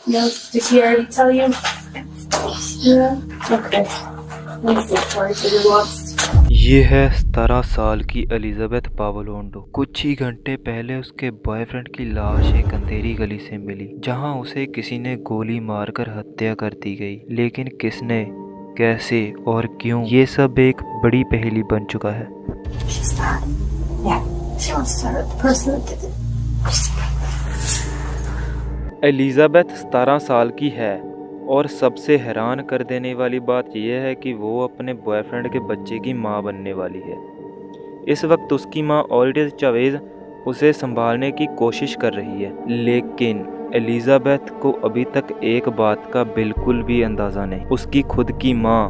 No, did he already tell you? Yeah. Okay. Let's look forward to your lost. ये है 17 साल की Elizabeth पावलोंडो। कुछ ही घंटे पहले उसके बॉयफ्रेंड की लाश एक अंधेरी गली से मिली, जहां उसे किसी ने गोली मारकर हत्या कर दी गई। लेकिन किसने, कैसे और क्यों, ये सब एक बड़ी पहेली बन चुका है। एलिजाबेथ 17 साल की है और सबसे हैरान कर देने वाली बात यह है कि वो अपने बॉयफ्रेंड के बच्चे की मां बनने वाली है। इस वक्त उसकी मां ऑलिविया चावेज उसे संभालने की कोशिश कर रही है, लेकिन एलिजाबेथ को अभी तक एक बात का बिल्कुल भी अंदाज़ा नहीं। उसकी खुद की मां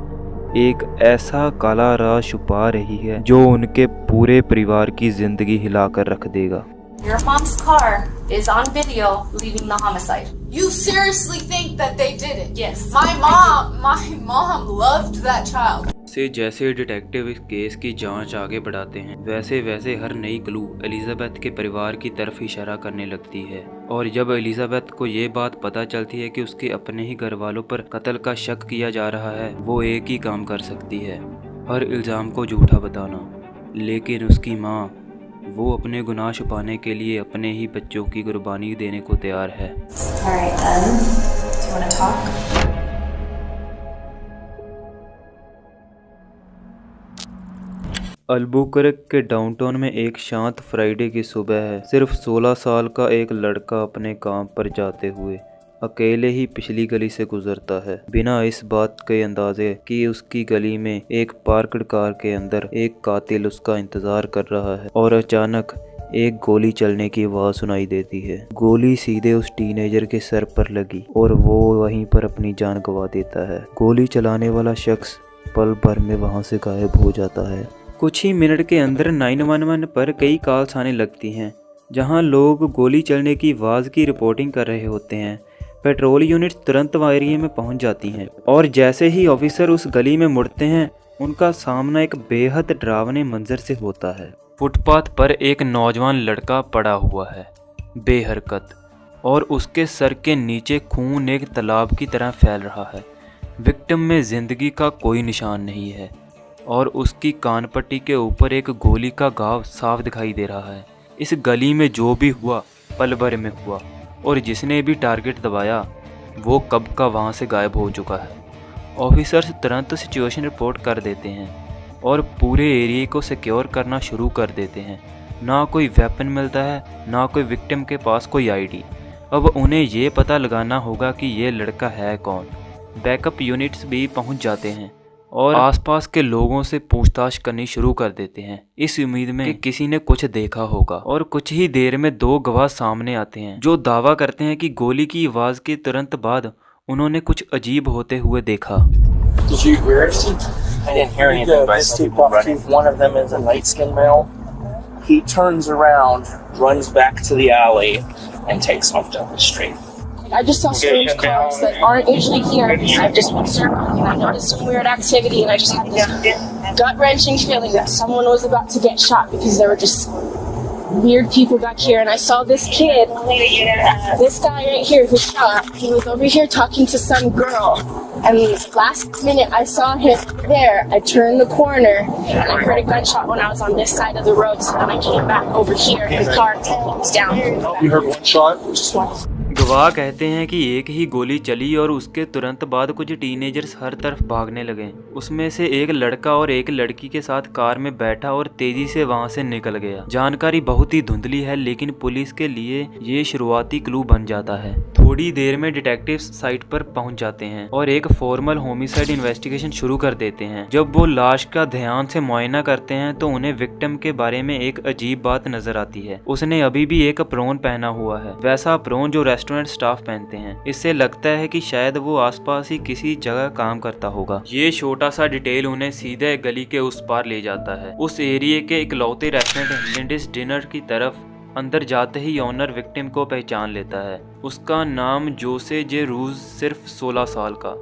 एक ऐसा काला राज छुपा रही है जो उनके पूरे परिवार की जिंदगी हिलाकर रख देगा। Your mom's car is on video leaving the homicide. You seriously think that they did it? Yes. My mom loved that child. से जैसे डिटेक्टिव इस केस की जांच आगे बढ़ाते हैं, वैसे वैसे हर नई क्लू एलिजाबेथ के परिवार की तरफ इशारा करने लगती है। और जब एलिजाबेथ को ये बात पता चलती है कि उसके अपने ही घर वालों पर कत्ल का शक किया जा रहा है, वो एक ही काम कर सकती है, हर इल्ज़ाम को झूठा बताना। लेकिन उसकी माँ, वो अपने गुनाह छुपाने के लिए अपने ही बच्चों की कुर्बानी देने को तैयार है। Alright then. Do you want to talk? Albuquerque के डाउनटाउन में एक शांत फ्राइडे की सुबह है। सिर्फ 16 साल का एक लड़का अपने काम पर जाते हुए अकेले ही पिछली गली से गुजरता है, बिना इस बात के अंदाजे कि उसकी गली में एक पार्कड कार के अंदर एक कातिल उसका इंतजार कर रहा है। और अचानक एक गोली चलने की आवाज सुनाई देती है। गोली सीधे उस टीनेजर के सर पर लगी और वो वहीं पर अपनी जान गंवा देता है। गोली चलाने वाला शख्स पल भर में वहां से गायब हो जाता है। कुछ ही मिनट के अंदर 911 पर कई कॉल्स आने लगती हैं, जहां लोग गोली चलने की आवाज़ की रिपोर्टिंग कर रहे होते हैं। पेट्रोल यूनिट तुरंत एरिया में पहुंच जाती हैं और जैसे ही ऑफिसर उस गली में मुड़ते हैं, उनका सामना एक बेहद डरावने मंजर से होता है। फुटपाथ पर एक नौजवान लड़का पड़ा हुआ है, बेहरकत, और उसके सर के नीचे खून एक तालाब की तरह फैल रहा है। विक्टिम में जिंदगी का कोई निशान नहीं है और उसकी कानपट्टी के ऊपर एक गोली का घाव साफ दिखाई दे रहा है। इस गली में जो भी हुआ पल भर में हुआ और जिसने भी टारगेट दबाया वो कब का वहाँ से गायब हो चुका है। ऑफिसर्स तुरंत सिचुएशन रिपोर्ट कर देते हैं और पूरे एरिया को सिक्योर करना शुरू कर देते हैं। ना कोई वेपन मिलता है, ना कोई विक्टिम के पास कोई आईडी। अब उन्हें ये पता लगाना होगा कि ये लड़का है कौन। बैकअप यूनिट्स भी पहुंच जाते हैं और आसपास के लोगों से पूछताछ करनी शुरू कर देते हैं, इस उम्मीद में कि किसी ने कुछ देखा होगा। और कुछ ही देर में 2 गवाह सामने आते हैं जो दावा करते हैं कि गोली की आवाज़ के तुरंत बाद उन्होंने कुछ अजीब होते हुए देखा। Did you hear anything? I didn't hear anything, but I saw people running. One of them is a light-skinned male. He turns around, runs back to the alley, and takes off down the street. I just saw strange cars that aren't usually here. I've just been circling and I noticed some weird activity and I just had this gut-wrenching feeling that someone was about to get shot because there were just weird people back here. And I saw this kid, this guy right here who shot, he was over here talking to some girl. And last minute I saw him there. I turned the corner and I heard a gunshot when I was on this side of the road. So then I came back over here and the car was down. You heard one shot? Just one. गवाह कहते हैं कि एक ही गोली चली और उसके तुरंत बाद कुछ टीनेजर्स हर तरफ भागने लगे। उसमें से एक लड़का और एक लड़की के साथ कार में बैठा और तेजी से वहां से निकल गया। जानकारी बहुत ही धुंधली है, लेकिन पुलिस के लिए ये शुरुआती क्लू बन जाता है। थोड़ी देर में डिटेक्टिव्स साइट पर पहुंच जाते हैं और एक फॉर्मल होमिसाइड इन्वेस्टिगेशन शुरू कर देते हैं। जब वो लाश का ध्यान से मुआयना करते हैं तो उन्हें विक्टिम के बारे में एक अजीब बात नजर आती है। उसने अभी भी एक अप्रोन पहना हुआ है, वैसा अप्रोन जो रेस्टोरेंट स्टाफ पहनते हैं। इससे लगता है कि शायद वो आसपास ही किसी जगह काम करता होगा। ये छोटा सा डिटेल उन्हें सीधे गली के उस पार ले जाता है, उस एरिया के इकलौते रेस्टोरेंट लिंडिस डिनर की तरफ। अंदर जाते ही ऑनर विक्टिम को पहचान लेता है। उसका नाम जोसे जे रूज, सिर्फ 16 साल का।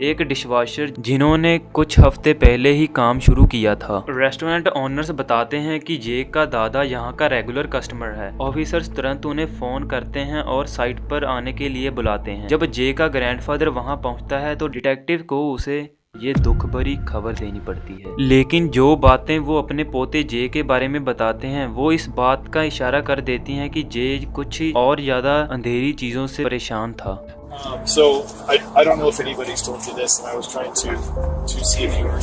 एक डिशवॉशर जिन्होंने कुछ हफ्ते पहले ही काम शुरू किया था। रेस्टोरेंट ओनर्स बताते हैं कि जेक का दादा यहाँ का रेगुलर कस्टमर है। ऑफिसर्स तुरंत उन्हें फोन करते हैं और साइट पर आने के लिए बुलाते हैं। जब जेक का ग्रैंडफादर वहाँ पहुँचता है तो डिटेक्टिव को उसे ये दुख भरी खबर देनी पड़ती है, लेकिन जो बातें वो अपने पोते जे के बारे में बताते हैं वो इस बात का इशारा कर देती हैं कि जे कुछ और ज्यादा अंधेरी चीजों से परेशान था। So I don't know if anybody's told you this, and I was trying to see if you were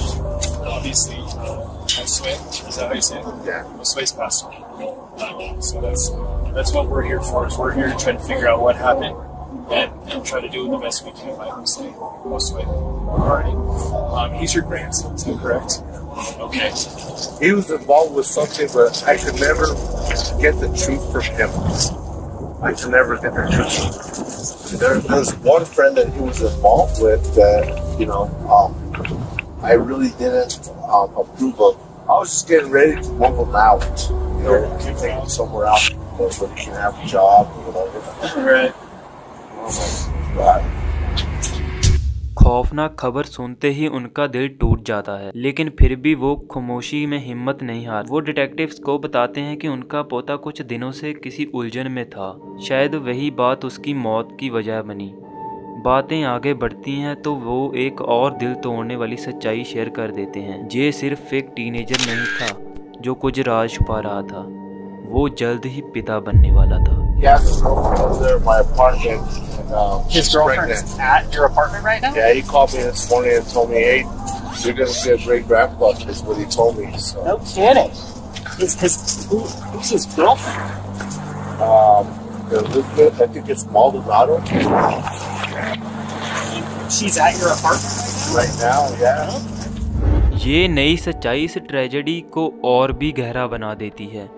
obviously Sway. Is that how you say it? Yeah. Sway's passed on. So that's what we're here for. Is we're here to try to figure out what happened and try to do the best we can by Sway. Alrighty. He's your grandson, is that correct? Okay. He was involved with something, but I could never get the truth from him. I could never get the truth. There's one friend that he was involved with that, I really didn't approve of. I was just getting ready to move him out, take him somewhere else so he can have a job or whatever. Right. God. खौफनाक खबर सुनते ही उनका दिल टूट जाता है, लेकिन फिर भी वो खामोशी में हिम्मत नहीं हार। वो डिटेक्टिव्स को बताते हैं कि उनका पोता कुछ दिनों से किसी उलझन में था, शायद वही बात उसकी मौत की वजह बनी। बातें आगे बढ़ती हैं तो वो एक और दिल तोड़ने वाली सच्चाई शेयर कर देते हैं। जे सिर्फ एक टीनेजर नहीं था जो कुछ राज छुपा रहा था, वो जल्द ही पिता बनने वाला था। His girlfriend's at your apartment right now? Yeah, he called me this morning and told me, hey, you're going to be a great grandfather, is what he told me. So. No kidding. Who's his girlfriend? Elizabeth, I think it's Maldonado. She's at your apartment right now? Yeah. ये नई सच्चाई इस tragedy को और भी गहरा बना देती है।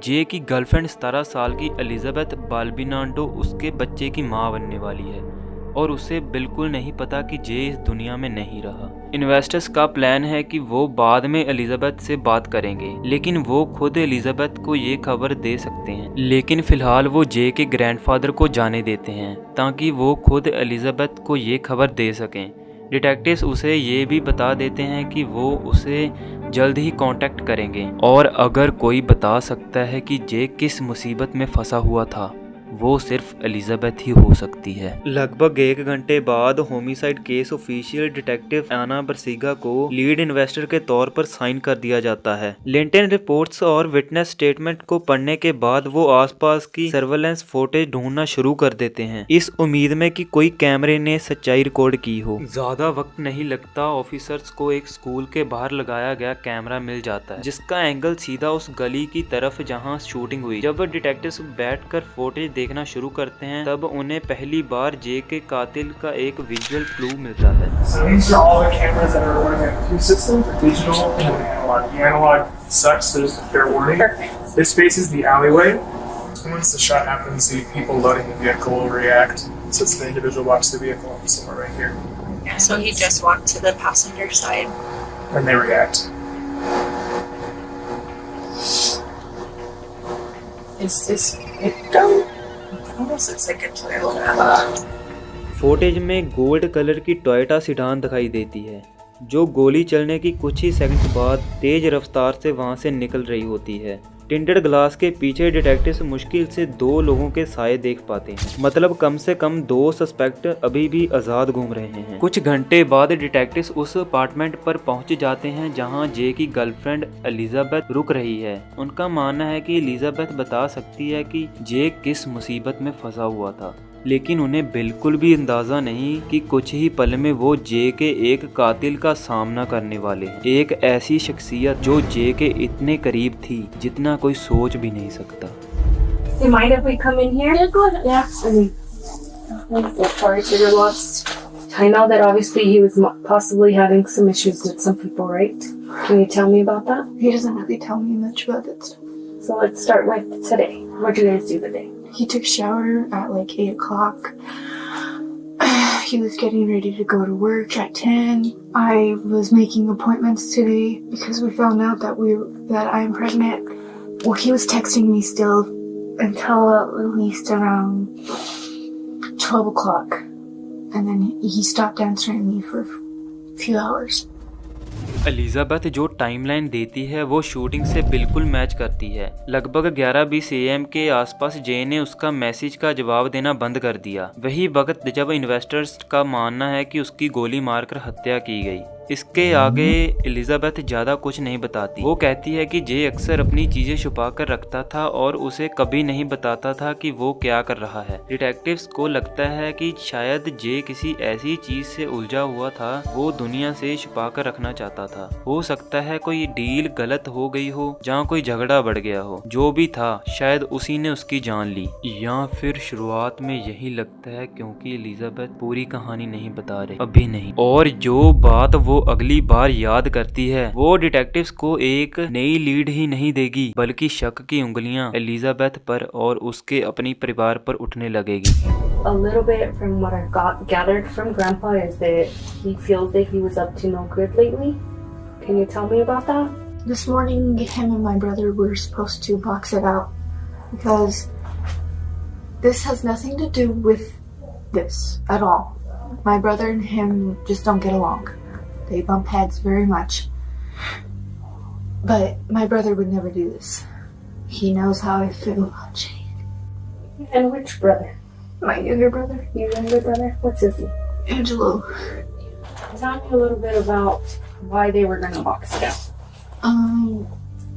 जे की गर्लफ्रेंड 17 साल की एलिजाबेथ बाल्बिनाडो उसके बच्चे की मां बनने वाली है और उसे बिल्कुल नहीं पता कि जे इस दुनिया में नहीं रहा। इन्वेस्टर्स का प्लान है कि वो बाद में एलिजाबेथ से बात करेंगे, लेकिन वो खुद एलिजाबेथ को ये खबर दे सकते हैं। लेकिन फिलहाल वो जे के ग्रैंडफादर को जाने देते हैं ताकि वो खुद एलिजाबेथ को ये खबर दे सकें। डिटेक्टिव्स उसे ये भी बता देते हैं कि वो उसे जल्द ही कांटेक्ट करेंगे और अगर कोई बता सकता है कि जे किस मुसीबत में फंसा हुआ था, वो सिर्फ एलिजाबेथ ही हो सकती है। लगभग 1 घंटे बाद होमिसाइड केस ऑफिशियल डिटेक्टिव आना बरसीगा को लीड इन्वेस्टर के तौर पर साइन कर दिया जाता है। लिंटन रिपोर्ट्स और विटनेस स्टेटमेंट को पढ़ने के बाद वो आसपास की सर्वेलेंस फुटेज ढूंढना शुरू कर देते हैं, इस उम्मीद में कि कोई कैमरे ने सच्चाई रिकॉर्ड की हो। ज्यादा वक्त नहीं लगता, ऑफिसर्स को एक स्कूल के बाहर लगाया गया कैमरा मिल जाता है जिसका एंगल सीधा उस गली की तरफ जहाँ शूटिंग हुई। जब डिटेक्टिव्स बैठकर फुटेज देखना शुरू करते हैं तब उन्हें पहली बार जे के कातिल का एक विजुअल क्लू मिलता है। So these are all the cameras that are running on 2 systems, the digital and the analog. The analog sucks, so just a fair warning. Perfect. This faces the alleyway. Once the shot happens, the people loading the vehicle will react. So it's the individual walks the vehicle somewhere right here. Yeah, so he just walked to the passenger side. And they react. Is this it? Almost looks like a Toyota. Footage में gold colour की Toyota sedan दिखाई देती है जो गोली चलने की कुछ ही सेकंड्स बाद तेज रफ्तार से वहां से निकल रही होती है। टिंटेड ग्लास के पीछे डिटेक्टिव्स मुश्किल से 2 लोगों के साए देख पाते हैं, मतलब कम से कम 2 सस्पेक्ट अभी भी आजाद घूम रहे हैं। कुछ घंटे बाद डिटेक्टिव्स उस अपार्टमेंट पर पहुंच जाते हैं जहां जे की गर्लफ्रेंड एलिजाबेथ रुक रही है। उनका मानना है कि एलिजाबेथ बता सकती है कि जे किस मुसीबत में फंसा हुआ था, लेकिन उन्हें बिल्कुल भी अंदाजा नहीं कि कुछ ही पल में वो जे के एक कातिल का सामना करने वाले हैं। एक ऐसी शख्सियत जो जे के इतने करीब थी जितना कोई सोच भी नहीं सकता। Do you mind if we come in here? Yeah, go ahead. Yeah. I'm so sorry for your loss. I know that obviously he was possibly having some issues with some people, right? Can you tell me about that? He doesn't really tell me much about that stuff. So let's start with today. What did you guys do today? He took a shower at like 8 o'clock. He was getting ready to go to work at 10. I was making appointments today because we found out that I'm pregnant. Well, he was texting me still until at least around 12 o'clock. and then he stopped answering me for a few hours. Elizabeth जो timeline देती है वो shooting से बिल्कुल match करती है। लगभग 11:20 AM के आसपास जे ने उसका मैसेज का जवाब देना बंद कर दिया। वही वक्त जब इन्वेस्टर्स का मानना है कि उसकी गोली मारकर हत्या की गई। इसके आगे एलिजाबेथ ज्यादा कुछ नहीं बताती। वो कहती है कि जे अक्सर अपनी चीजें छुपा कर रखता था और उसे कभी नहीं बताता था कि वो क्या कर रहा है। डिटेक्टिव्स को लगता है कि शायद जे किसी ऐसी चीज से उलझा हुआ था वो दुनिया से छुपा कर रखना चाहता था। हो सकता है कोई डील गलत हो गई हो, जहाँ कोई झगड़ा बढ़ गया हो। जो भी था शायद उसी ने उसकी जान ली, या फिर शुरुआत में यही लगता है क्योंकि एलिजाबेथ पूरी कहानी नहीं बता रही, अभी नहीं। और जो बात वो अगली बार याद करती है वो डिटेक्टिव्स को एक नई लीड ही नहीं देगी, बल्कि शक की उंगलियां एलिजाबेथ पर और उसके अपनी परिवार पर उठने लगेगी। A little bit from what I gathered from Grandpa is that he feels that he was up to no good lately. Can you tell me about that? This morning, him and my brother were supposed to box it out because this has nothing to do with this at all. My brother and him just don't get along. They bump heads very much. But my brother would never do this. He knows how I feel about Jade. And which brother? My younger brother. Your younger brother? What's his name? Angelo. Tell me a little bit about why they were going to box it out.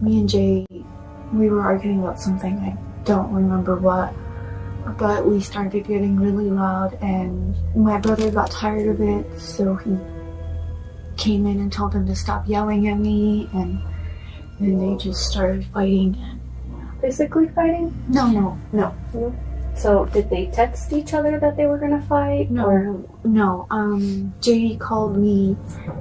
Me and Jay, we were arguing about something. I don't remember what. But we started getting really loud and my brother got tired of it, so he came in and told him to stop yelling at me, and then they just started fighting. Physically fighting? No. So did they text each other that they were going to fight? No. Jay called me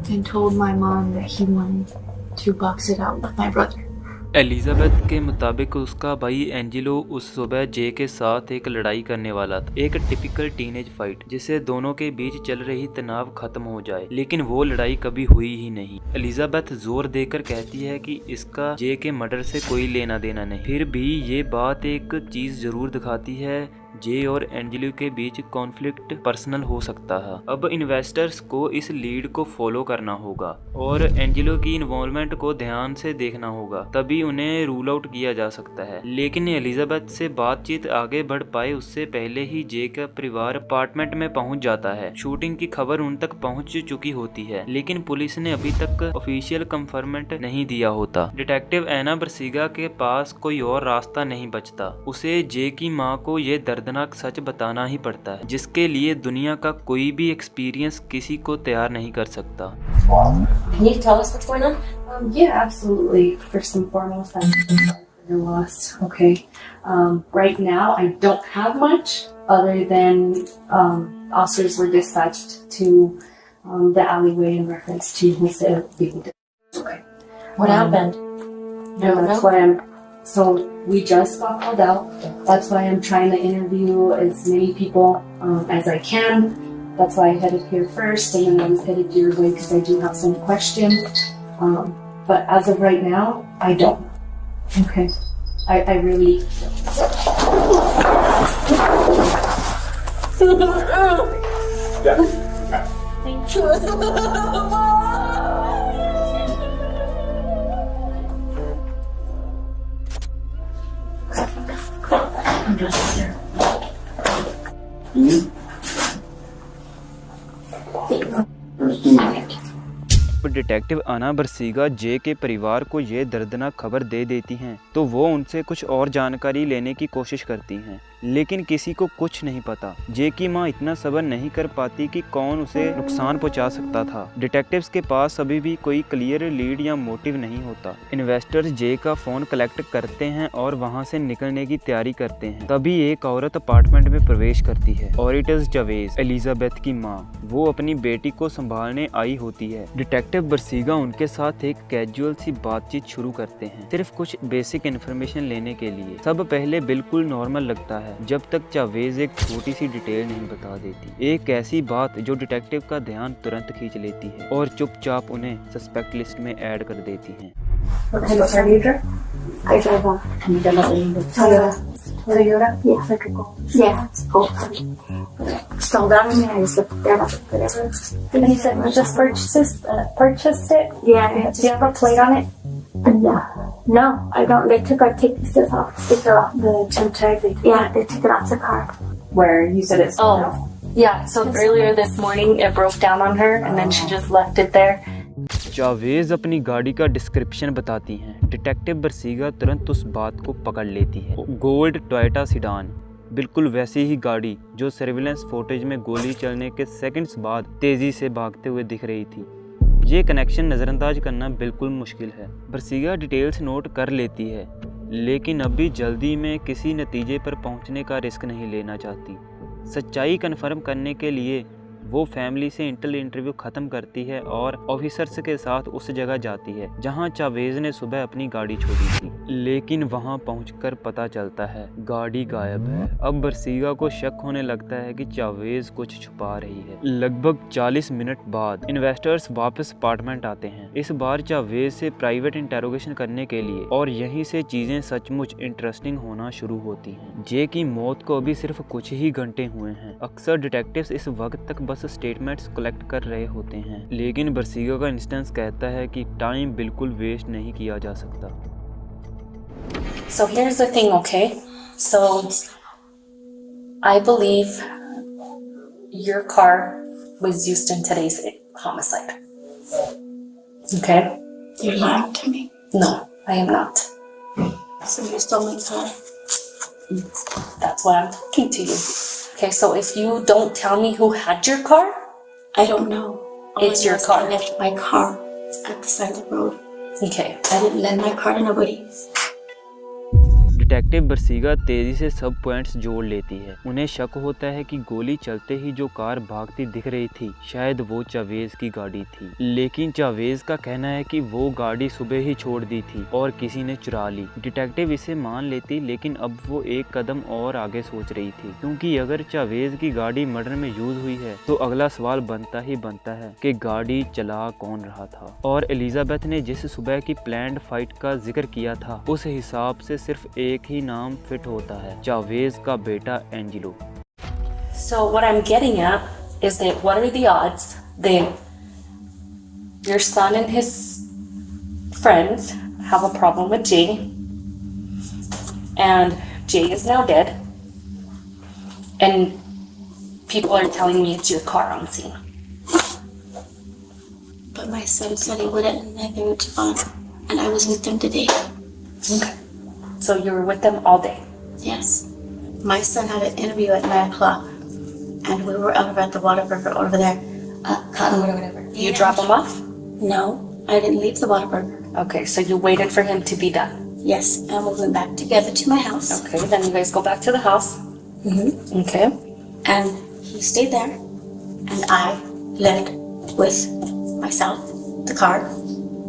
and told my mom that he wanted to box it out with my brother. Elizabeth के मुताबिक उसका भाई Angelo उस सुबह जे के साथ एक लड़ाई करने वाला था, एक टिपिकल टीनेज फाइट जिससे दोनों के बीच चल रही तनाव खत्म हो जाए, लेकिन वो लड़ाई कभी हुई ही नहीं। एलिजाबेथ जोर देकर कहती है कि इसका जे के मर्डर से कोई लेना देना नहीं। फिर भी ये बात एक चीज जरूर दिखाती है, जे और एंजेलो के बीच कॉन्फ्लिक्ट पर्सनल हो सकता है। अब इन्वेस्टर्स को इस लीड को फॉलो करना होगा और एंजेलो की इन्वॉल्वमेंट को ध्यान से देखना होगा, तभी उन्हें रूल आउट किया जा सकता है। लेकिन एलिजाबेथ से बातचीत आगे बढ़ पाए उससे पहले ही जे का परिवार अपार्टमेंट में पहुंच जाता है। शूटिंग की खबर उन तक पहुंच चुकी होती है, लेकिन पुलिस ने अभी तक ऑफिशियल कंफर्मेंट नहीं दिया होता। डिटेक्टिव एना बरसीगा के पास कोई और रास्ता नहीं बचता। उसे जे की माँ को ये दर्दनाक सच बताना ही पड़ता है, जिसके लिए दुनिया का कोई भी एक्सपीरियंस किसी को तैयार नहीं कर सकता। Can you tell us what's going on? Yeah, absolutely. First and foremost, I'm sorry for your loss. Okay. Right now, I don't have much other than officers were dispatched to the alleyway in reference to Jose being dead. Okay. What happened? No, that's why So we just got called out. That's why I'm trying to interview as many people as I can. That's why I headed here first, and then I was headed your way because I do have some questions. But as of right now, I don't. Okay. I really. Yeah. Thank you. Detective आना बरसीगा जे के परिवार को ये दर्दनाक खबर दे देती हैं, तो वो उनसे कुछ और जानकारी लेने की कोशिश करती हैं, लेकिन किसी को कुछ नहीं पता। जे की माँ इतना सब्र नहीं कर पाती कि कौन उसे नुकसान पहुंचा सकता था। डिटेक्टिव्स के पास अभी भी कोई क्लियर लीड या मोटिव नहीं होता। इन्वेस्टर्स जे का फोन कलेक्ट करते हैं और वहां से निकलने की तैयारी करते हैं। तभी एक औरत अपार्टमेंट में प्रवेश करती है और इट इज जावेज, एलिजाबेथ की माँ। वो अपनी बेटी को संभालने आई होती है। डिटेक्टिव बरसीगा उनके साथ एक कैजुअल सी बातचीत शुरू करते हैं, सिर्फ कुछ बेसिक इन्फॉर्मेशन लेने के लिए। सब पहले बिल्कुल नॉर्मल लगता है जब तक जावेज एक छोटी सी डिटेल नहीं बता देती, एक ऐसी बात जो डिटेक्टिव का ध्यान तुरंत खींच लेती है और चुपचाप उन्हें सस्पेक्ट लिस्ट में ऐड कर देती हैं। What kind of car do you drive? I drive a Toyota. Toyota. Toyota? Yeah, like a Gold. Yeah, it's Gold. stalled out on me. I just looked there and I was like, whatever. And he said, "You just purchased it?" Yeah. Do you have a plate on it? Yeah. No, I don't. They took our sticker off the chip tag. Yeah, they took it off the car. Where you said it's. Oh, yeah. So earlier this morning, it broke down on her, and then she just left it there. जावेज़ अपनी गाड़ी का description बताती हैं। Detective बरसीगा तुरंत उस बात को पकड़ लेती है। गोल्ड टोयोटा सीडान, बिल्कुल वैसी ही गाड़ी जो सर्विलेंस फुटेज में गोली चलने के सेकंड्स बाद तेज़ी से भागते हुए दिख रही थी। ये कनेक्शन नज़रअंदाज करना बिल्कुल मुश्किल है। बरसीगा डिटेल्स नोट कर लेती है, लेकिन अभी जल्दी में किसी नतीजे पर पहुंचने का रिस्क नहीं लेना चाहती। सच्चाई कन्फर्म करने के लिए वो फैमिली से इंटेल इंटरव्यू ख़त्म करती है और ऑफिसर्स के साथ उस जगह जाती है जहां चावेज़ ने सुबह अपनी गाड़ी छोड़ी थी। लेकिन वहां पहुंचकर पता चलता है गाड़ी गायब है। अब बरसीगा को शक होने लगता है कि चावेज़ कुछ छुपा रही है। लगभग 40 मिनट बाद इन्वेस्टर्स वापस अपार्टमेंट आते हैं, इस बार चावेज़ से प्राइवेट इंटेरोगेशन करने के लिए, और यहीं से चीज़ें सचमुच इंटरेस्टिंग होना शुरू होती हैं। जे की मौत को अभी सिर्फ कुछ ही घंटे हुए हैं। अक्सर डिटेक्टिव्स इस वक्त तक बस स्टेटमेंट्स कलेक्ट कर रहे होते हैं, लेकिन बरसीगा का इंस्टेंस कहता है कि टाइम बिल्कुल वेस्ट नहीं किया जा सकता। So here's the thing, okay? So I believe your car was used in today's homicide. Okay? You're lying to me. No, I am not. So you stole my car. That's why I'm talking to you. Okay, so if you don't tell me who had your car, I don't know. All It's I know your is car. I left my car at the side of the road. okay. I didn't lend my car to nobody. Detective बरसीगा तेजी से सब points जोड़ लेती है। उन्हें शक होता है कि गोली चलते ही जो कार भागती दिख रही थी शायद वो चावेज़ की गाड़ी थी, लेकिन चावेज़ का कहना है कि वो गाड़ी सुबह ही छोड़ दी थी और किसी ने चुरा ली। डिटेक्टिव इसे मान लेती, लेकिन अब वो एक कदम और आगे सोच रही थी, क्योंकि अगर चावेज़ की गाड़ी मर्डर में यूज हुई है तो अगला सवाल बनता ही बनता है कि गाड़ी चला कौन रहा था। और एलिजाबेथ ने जिस सुबह की प्लान्ड फाइट का जिक्र किया था उस हिसाब से सिर्फ एक ही नाम फिट होता है, चावेज़ का बेटा Angelo. So what I'm getting at is that what are the odds that your son and his friends have a problem with Jay, and Jay is now dead, and people are telling me it's your car on scene. But my son said he wouldn't, and neither would Javon. And I was with them today. Okay. So you were with them all day? Yes. My son had an interview at 9 o'clock. And we were over at the Whataburger over there. Cottonwood or whatever. You drop him off? No, I didn't leave the Whataburger. Okay, so you waited for him to be done. Yes, and we went back together to my house. Okay, then you guys go back to the house. Mm-hmm. Okay. And he stayed there. And I left with myself, the car,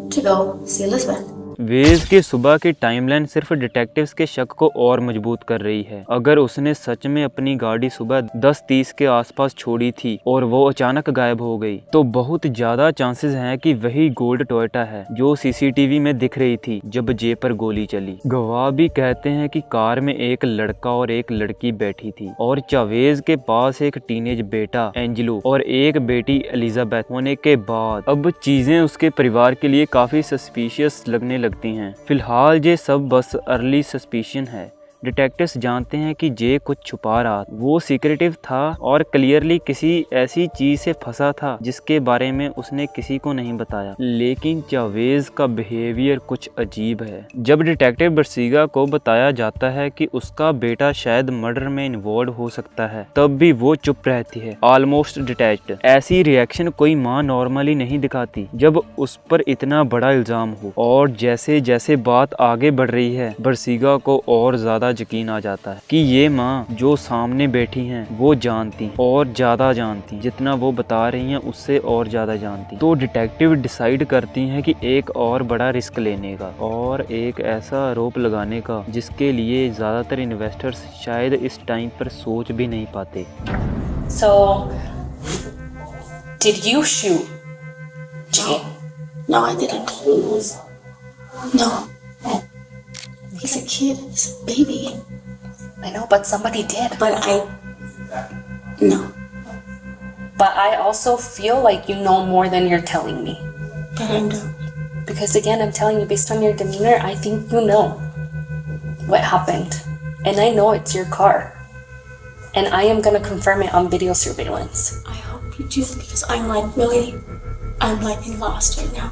to go see Elizabeth. वेज़ के सुबह की timeline सिर्फ detectives के शक को और मजबूत कर रही है। अगर उसने सच में अपनी गाड़ी सुबह 10:30 के आसपास छोड़ी थी और वो अचानक गायब हो गई, तो बहुत ज़्यादा चांसेस हैं कि वही गोल्ड टोयोटा है जो सीसीटीवी में दिख रही थी जब जे पर गोली चली। गवाह भी कहते हैं कि कार में एक लड़का और एक लड़की बैठी थी और चावेज़ के पास एक टीनेज बेटा एंजेलो और एक बेटी एलिजाबेथ होने के बाद अब चीजें उसके परिवार के लिए काफी सस्पिशियस लगने लगती हैं। फिलहाल ये सब बस अर्ली सस्पिशन है। डिटेक्टिव्स जानते हैं कि जे कुछ छुपा रहा, वो सीक्रेटिव था और क्लियरली किसी ऐसी चीज से फंसा था जिसके बारे में उसने किसी को नहीं बताया। लेकिन चावेज़ का बिहेवियर कुछ अजीब है। जब डिटेक्टिव बरसीगा को बताया जाता है कि उसका बेटा शायद मर्डर में इन्वॉल्व हो सकता है, तब भी वो चुप रहती है, ऑलमोस्ट डिटैच्ड। ऐसी रिएक्शन कोई माँ नॉर्मली नहीं दिखाती जब उस पर इतना बड़ा इल्जाम हो। और जैसे जैसे बात आगे बढ़ रही है, बरसीगा को और ज्यादा यकीन आ जाता है कि ये माँ जो सामने बैठी हैं वो जानती और ज्यादा जानती, जितना वो बता रही हैं उससे और ज्यादा जानती। तो डिटेक्टिव डिसाइड करती हैं कि एक और बड़ा रिस्क लेने का और एक ऐसा आरोप लगाने का जिसके लिए ज्यादातर इन्वेस्टर्स शायद इस टाइम पर सोच भी नहीं पाते। So, did you shoot Jay? No, I didn't. No. He's a kid. He's a baby. I know, but somebody did. But no. But I also feel like you know more than you're telling me. But I don't. Because again, I'm telling you, based on your demeanor, I think you know what happened. And I know it's your car. And I am gonna confirm it on video surveillance. I hope you do, because I'm like really, I'm like lost right now.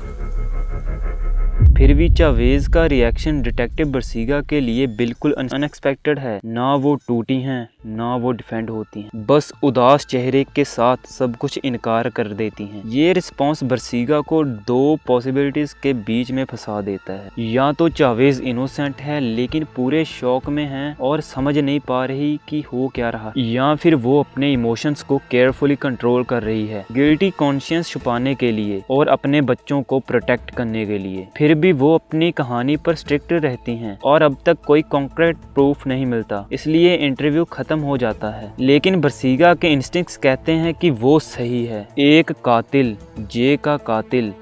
फिर भी Chavez का reaction detective बरसीगा के लिए बिल्कुल unexpected है। ना वो टूटी हैं, ना वो डिफेंड होती हैं, बस उदास चेहरे के साथ सब कुछ इनकार कर देती हैं। ये रिस्पांस बरसीगा को दो पॉसिबिलिटीज़ के बीच में फंसा देता है। या तो चावेज़ इनोसेंट है लेकिन पूरे शौक में है और समझ नहीं पा रही कि हो क्या रहा, या फिर वो अपने इमोशंस को केयरफुली कंट्रोल कर रही है, गिल्टी कॉन्शियंस छुपाने के लिए और अपने बच्चों को प्रोटेक्ट करने के लिए। फिर भी वो अपनी कहानी पर स्ट्रिक्ट रहती हैं और अब तक कोई कॉन्क्रीट प्रूफ नहीं मिलता, इसलिए इंटरव्यू खत्म हो जाता है। लेकिन बरसीगा के इंस्टिंक्ट्स कहते हैं कि वो सही है। एक कातिल, जे का कातिल,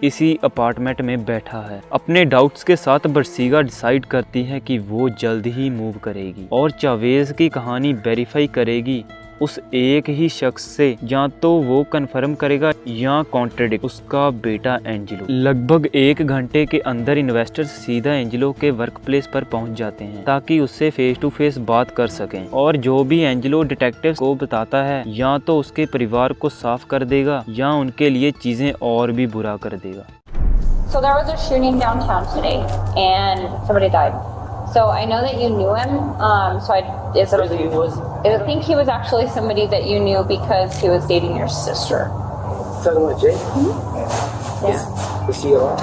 इसी अपार्टमेंट में बैठा है। अपने डाउट्स के साथ बरसीगा डिसाइड करती है कि वो जल्द ही मूव करेगी और चावेज़ की कहानी वेरीफाई करेगी उस एक ही शख्स से। या तो वो कंफर्म करेगा या कॉन्ट्रडिक्ट, उसका बेटा एंजेलो। लगभग 1 घंटे के अंदर इन्वेस्टर्स सीधा एंजेलो के वर्क प्लेस पर पहुंच जाते हैं ताकि उससे फेस टू फेस बात कर सकें, और जो भी एंजेलो डिटेक्टिव को बताता है या तो उसके परिवार को साफ कर देगा या उनके लिए चीजें और भी बुरा कर देगा। So there was a shooting downtown today and somebody died. So I know that you knew him. I think he was actually somebody that you knew because he was dating your sister. Talking about Jay? Mm-hmm. Yeah. Is he alive?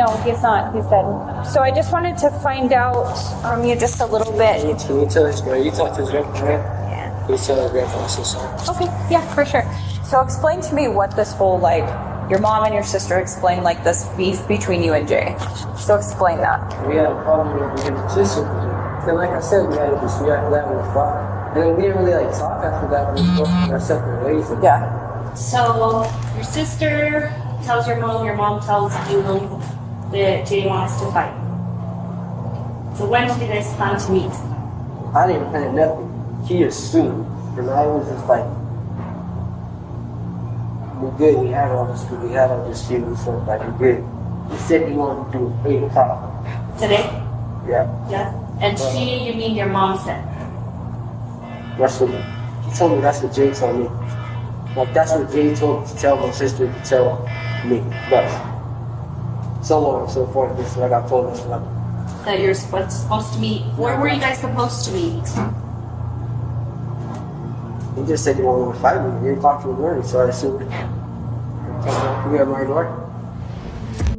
No, he's not. He's dead. So I just wanted to find out from you just a little bit. Can you tell his grandfather? You talked to his grandfather? Yeah. Can you tell his grandfather sister? Okay. Yeah, for sure. So explain to me what this whole, like, your mom and your sister explained, like, this beef between you and Jay. So explain that. We had a problem with him and sister. Then, like I said, we had that with the father. And then we didn't really, like, talk after that. We both our separate ways. Yeah. So your sister tells your mom tells you that Jay wants to fight. So when did you guys plan to meet? I didn't plan nothing. He assumed. And I was just like, we're good. We had all this food. We had all this food before, like, we're good. He said he wanted to do 8 o'clock. Today? Yeah. Yeah. And she, you mean your mom said? That's what he told me. That's what Jay told me. Like, that's what Jay told to tell my sister to tell me. But so on and so forth. This is like I told him. Like, That you're supposed to meet. Where were you guys supposed to meet? he just said he wanted to fight me. 8 o'clock in the morning, so I assumed we had my door.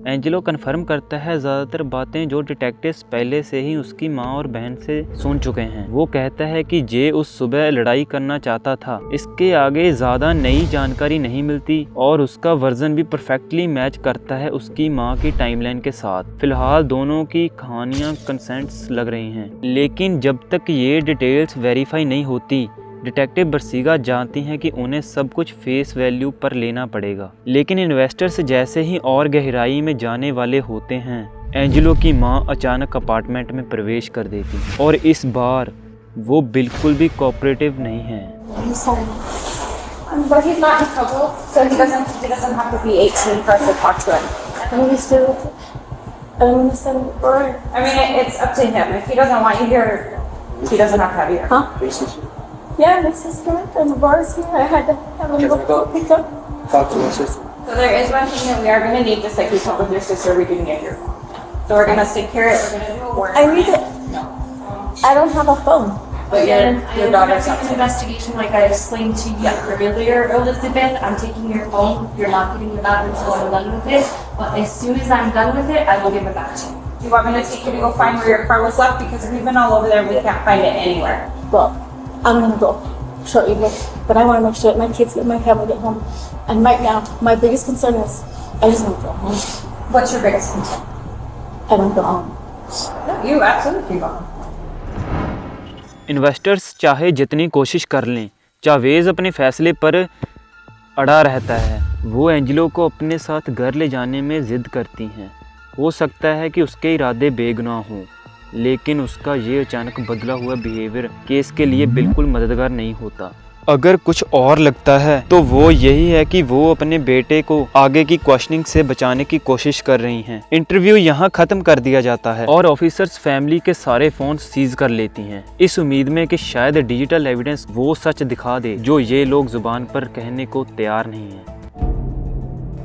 Angelo confirm करता है ज़्यादातर बातें जो detectives पहले से ही उसकी माँ और बहन से सुन चुके हैं। वो कहता है कि जे उस सुबह लड़ाई करना चाहता था। इसके आगे ज़्यादा नई जानकारी नहीं मिलती और उसका वर्जन भी परफेक्टली मैच करता है उसकी माँ की टाइमलाइन के साथ। फिलहाल दोनों की कहानियाँ कंसेंट्स लग रही हैं, लेकिन जब तक ये डिटेल्स वेरीफाई नहीं होती, डिटेक्टिव बरसीगा जानती हैं कि उन्हें सब कुछ फेस वैल्यू पर लेना पड़ेगा। लेकिन इन्वेस्टर्स जैसे ही और गहराई में जाने वाले होते हैं, एंजेलो की मां अचानक अपार्टमेंट में प्रवेश कर देती है और इस बार वो बिल्कुल भी कोऑपरेटिव नहीं है। But he's not in trouble, so he doesn't have to be 18 for us to talk to him. I don't want to send him for it. I mean, it's up to him. If he doesn't want you here, he doesn't have to have you here. Huh? Yeah, my sister and the bars here. I had to have him go pick up. Talk to my sister. So there is one thing that we are going to need, just like you told with your sister, we didn't get your phone. So we're going to secure it. We're going to do a warrant. I need it. I don't have a phone. But your daughter's an investigation, like I explained to you earlier, Elizabeth. I'm taking your phone. You're not getting it back until I'm done with it. But as soon as I'm done with it, I will give it back to you. You want me to take you to go find where your car was left? Because we've been all over there. We can't find it anywhere. Well, I'm gonna go shortly, but I want to make sure that my kids get my family get home. And right now, my biggest concern is I just want to go home. What's your biggest concern? I don't go home. No, you absolutely go home. Investors चाहे जितनी कोशिश कर लें, Chavez अपने फैसले पर अड़ा रहता है। वो एंजेलो को अपने साथ घर ले जाने में ज़िद करती हैं। हो सकता है कि उसके इरादे बेगुनाह हों, लेकिन उसका ये अचानक बदला हुआ बिहेवियर केस के लिए बिल्कुल मददगार नहीं होता। अगर कुछ और लगता है तो वो यही है कि वो अपने बेटे को आगे की क्वेश्चनिंग से बचाने की कोशिश कर रही हैं। इंटरव्यू यहाँ खत्म कर दिया जाता है और ऑफिसर्स फैमिली के सारे फोन सीज कर लेती हैं, इस उम्मीद में कि शायद डिजिटल एविडेंस वो सच दिखा दे जो ये लोग जुबान पर कहने को तैयार नहीं हैं।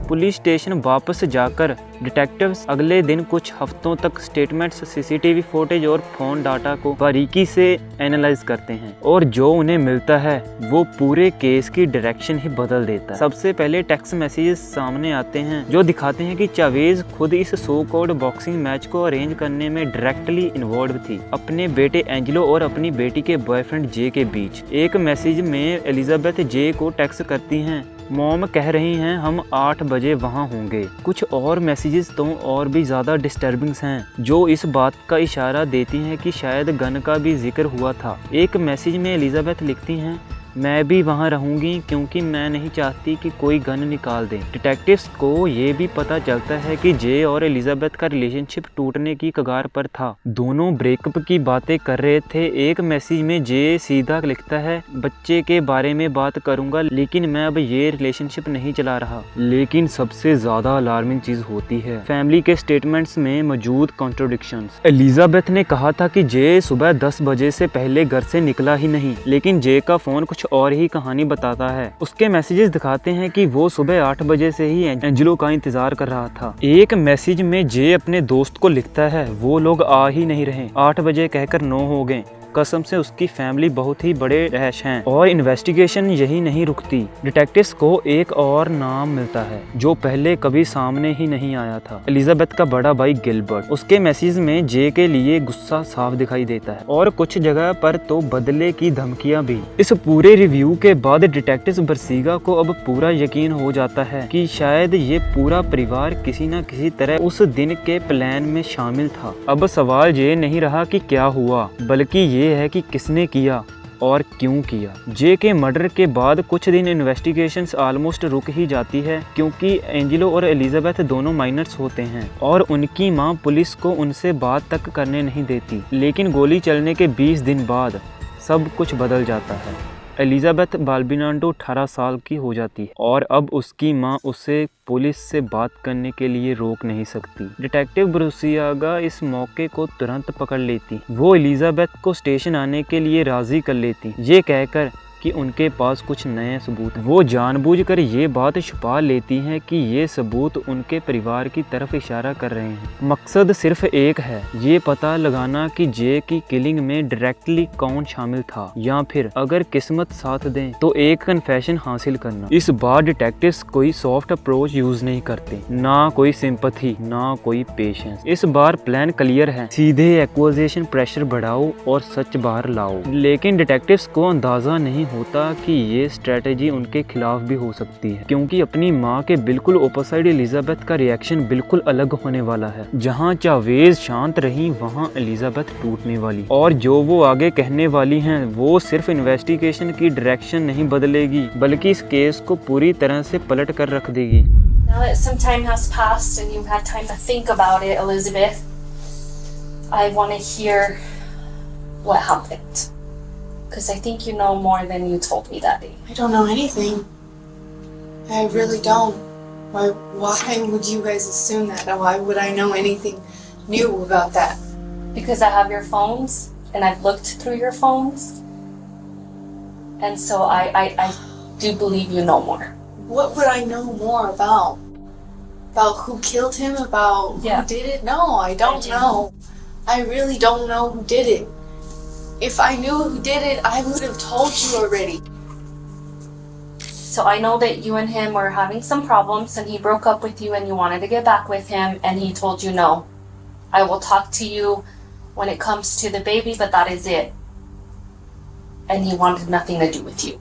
पुलिस स्टेशन वापस जाकर डिटेक्टिव्स अगले दिन कुछ हफ्तों तक स्टेटमेंट्स, सीसीटीवी फुटेज और फोन डाटा को बारीकी से एनालाइज करते हैं और जो उन्हें मिलता है वो पूरे केस की डायरेक्शन ही बदल देता है। सबसे पहले टेक्स्ट मैसेजेस सामने आते हैं जो दिखाते हैं कि चावेज खुद इस सो कॉल्ड बॉक्सिंग मैच को अरेंज करने में डायरेक्टली इन्वॉल्व थी, अपने बेटे एंजेलो और अपनी बेटी के बॉयफ्रेंड जे के बीच। एक मैसेज में एलिजाबेथ जे को टेक्स्ट करती हैं, मॉम कह रही हैं हम 8 बजे वहाँ होंगे। कुछ और मैसेजेस तो और भी ज़्यादा डिस्टर्बिंग्स हैं जो इस बात का इशारा देती हैं कि शायद गन का भी जिक्र हुआ था। एक मैसेज में एलिजाबेथ लिखती हैं, मैं भी वहाँ रहूँगी क्योंकि मैं नहीं चाहती कि कोई गन निकाल दे। डिटेक्टिव्स को ये भी पता चलता है कि जे और एलिजाबेथ का रिलेशनशिप टूटने की कगार पर था। दोनों ब्रेकअप की बातें कर रहे थे। एक मैसेज में जे सीधा लिखता है, बच्चे के बारे में बात करूंगा लेकिन मैं अब ये रिलेशनशिप नहीं चला रहा। लेकिन सबसे ज्यादा अलार्मिंग चीज होती है फैमिली के स्टेटमेंट्स में मौजूद कॉन्ट्रोडिक्शंस। एलिजाबेथ ने कहा था कि जे सुबह 10 बजे से पहले घर से निकला ही नहीं, लेकिन जे का फोन कुछ और ही कहानी बताता है। उसके मैसेजेस दिखाते हैं कि वो सुबह 8 बजे से ही एंजेलो का इंतजार कर रहा था। एक मैसेज में जे अपने दोस्त को लिखता है, वो लोग आ ही नहीं रहे, 8 बजे कहकर 9 हो गए। कसम से उसकी फैमिली बहुत ही बड़े रैश हैं और इन्वेस्टिगेशन यही नहीं रुकती। डिटेक्टिव्स को एक और नाम मिलता है जो पहले कभी सामने ही नहीं आया था, एलिजाबेथ का बड़ा भाई गिलबर्ट। उसके मैसेज में जे के लिए गुस्सा साफ दिखाई देता है और कुछ जगह पर तो बदले की धमकियां भी। इस पूरे रिव्यू के बाद डिटेक्टिव बरसीगा को अब पूरा यकीन हो जाता है कि शायद ये पूरा परिवार किसी न किसी तरह उस दिन के प्लान में शामिल था। अब सवाल ये नहीं रहा कि क्या हुआ, बल्कि ये है कि किसने किया और क्यों किया। जे के मर्डर के बाद कुछ दिन इन्वेस्टिगेशंस ऑलमोस्ट रुक ही जाती है क्योंकि एंजेलो और एलिजाबेथ दोनों माइनर्स होते हैं और उनकी मां पुलिस को उनसे बात तक करने नहीं देती। लेकिन गोली चलने के 20 दिन बाद सब कुछ बदल जाता है। एलिजाबेथ बाल्बिनाडो 18 साल की हो जाती है और अब उसकी मां उसे पुलिस से बात करने के लिए रोक नहीं सकती। डिटेक्टिव ब्रूसियागा इस मौके को तुरंत पकड़ लेती। वो एलिजाबेथ को स्टेशन आने के लिए राजी कर लेती, ये कहकर कि उनके पास कुछ नए सबूत। वो जानबूझकर ये बात छुपा लेती हैं कि ये सबूत उनके परिवार की तरफ इशारा कर रहे हैं। मकसद सिर्फ एक है, ये पता लगाना कि जे की किलिंग में डायरेक्टली कौन शामिल था या फिर अगर किस्मत साथ दें तो एक कन्फेशन हासिल करना। इस बार डिटेक्टिव्स कोई सॉफ्ट अप्रोच यूज नहीं करते, ना कोई सिंपैथी ना कोई पेशेंस। इस बार प्लान क्लियर है, सीधे एक्यूजेशन प्रेशर बढ़ाओ और सच बाहर लाओ। लेकिन डिटेक्टिव्स को अंदाजा नहीं होता कि ये स्ट्रेटेजी उनके खिलाफ भी हो सकती है क्योंकि अपनी माँ के बिल्कुल ओपोसाइड एलिजाबेथ का रिएक्शन बिल्कुल अलग होने वाला है। जहाँ चावेज शांत रही वहाँ एलिजाबेथ टूटने वाली, और जो वो आगे कहने वाली हैं वो सिर्फ इन्वेस्टिगेशन की डायरेक्शन नहीं बदलेगी बल्कि इस केस को पूरी तरह से पलट कर रख देगी। Now that some time has passed and you've had time to think about it, Elizabeth, I want to hear what happened. Because I think you know more than you told me that day. I don't know anything. I really don't. Why would you guys assume that? Why would I know anything new about that? Because I have your phones and I've looked through your phones. And so I do believe you know more. What would I know more about? About who killed him? About who did it? No, I don't know. I really don't know who did it. If I knew who did it, I would have told you already. So I know that you and him were having some problems and he broke up with you and you wanted to get back with him and he told you no. I will talk to you when it comes to the baby, but that is it. And he wanted nothing to do with you.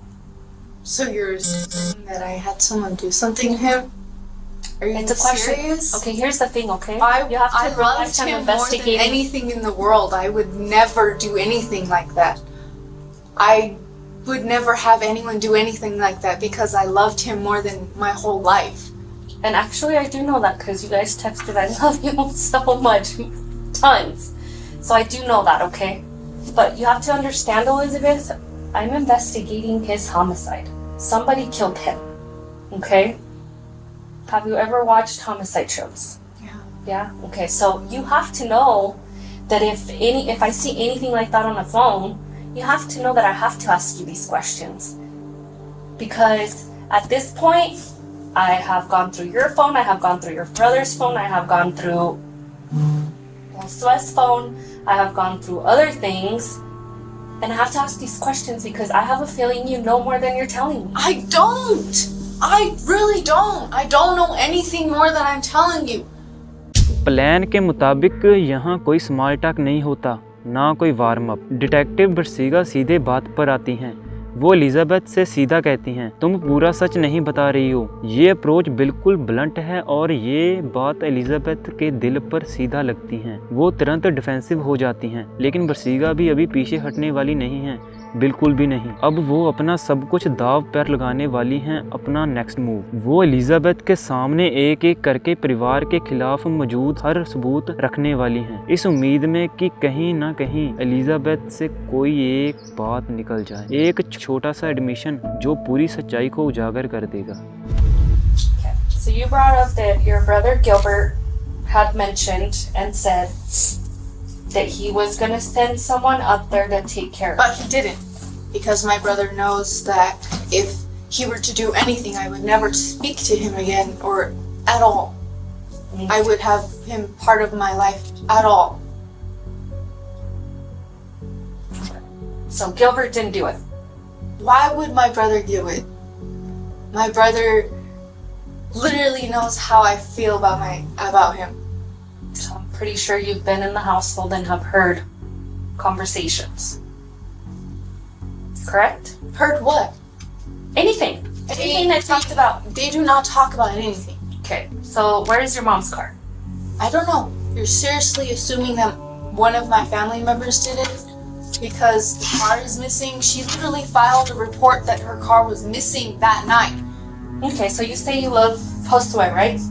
So you're saying that I had someone do something to him? Are you It's a question. serious? Okay, here's the thing, okay? I loved him more than anything in the world. I would never do anything like that. I would never have anyone do anything like that because I loved him more than my whole life. And actually I do know that because you guys texted I love you so much. Tons. So I do know that, okay? But you have to understand, Elizabeth, I'm investigating his homicide. Somebody killed him. Okay? Have you ever watched homicide shows? Yeah? Okay, so you have to know that if I see anything like that on the phone, you have to know that I have to ask you these questions. Because at this point, I have gone through your phone, I have gone through your brother's phone, I have gone through Josue's phone, I have gone through other things, and I have to ask these questions because I have a feeling you know more than you're telling me. I don't! I really don't! I don't know anything more than I'm telling you. Plan के मुताबिक यहाँ कोई small talk नहीं होता, ना कोई warm up. Detective बरसीगा सीधे बात पर आती हैं। वो एलिजाबेथ से सीधा कहती हैं, तुम पूरा सच नहीं बता रही हो। ये अप्रोच बिल्कुल ब्लंट है और ये बात एलिजाबेथ के दिल पर सीधा लगती हैं। वो तुरंत डिफेंसिव हो जाती हैं, लेकिन बरसीगा भी अभी पीछे हटने वाली नहीं है, बिल्कुल भी नहीं। अब वो अपना सब कुछ दाव पर लगाने वाली हैं, अपना नेक्स्ट मूव। वो एलिजाबेथ के सामने एक एक करके परिवार के खिलाफ मौजूद हर सबूत रखने वाली हैं, इस उम्मीद में कि कहीं ना कहीं एलिजाबेथ से कोई एक बात निकल जाए, एक छोटा सा एडमिशन जो पूरी सच्चाई को उजागर कर देगा। So you brought up that your brother Gilbert had mentioned and said that he was going to send someone up there to take care of it. But he didn't. Because my brother knows that if he were to do anything, I would never speak to him again or at all. I would have him part of my life at all. So Gilbert didn't do it. Why would my brother do it? My brother literally knows how I feel about him. So I'm pretty sure you've been in the household and have heard conversations. Correct? Heard what? Anything. Anything that talked about. They do not talk about anything. Okay, so where is your mom's car? I don't know. You're seriously assuming that one of my family members did it? Because the car is missing. She literally filed a report that her car was missing that night. Okay, so you say you love Josue, right?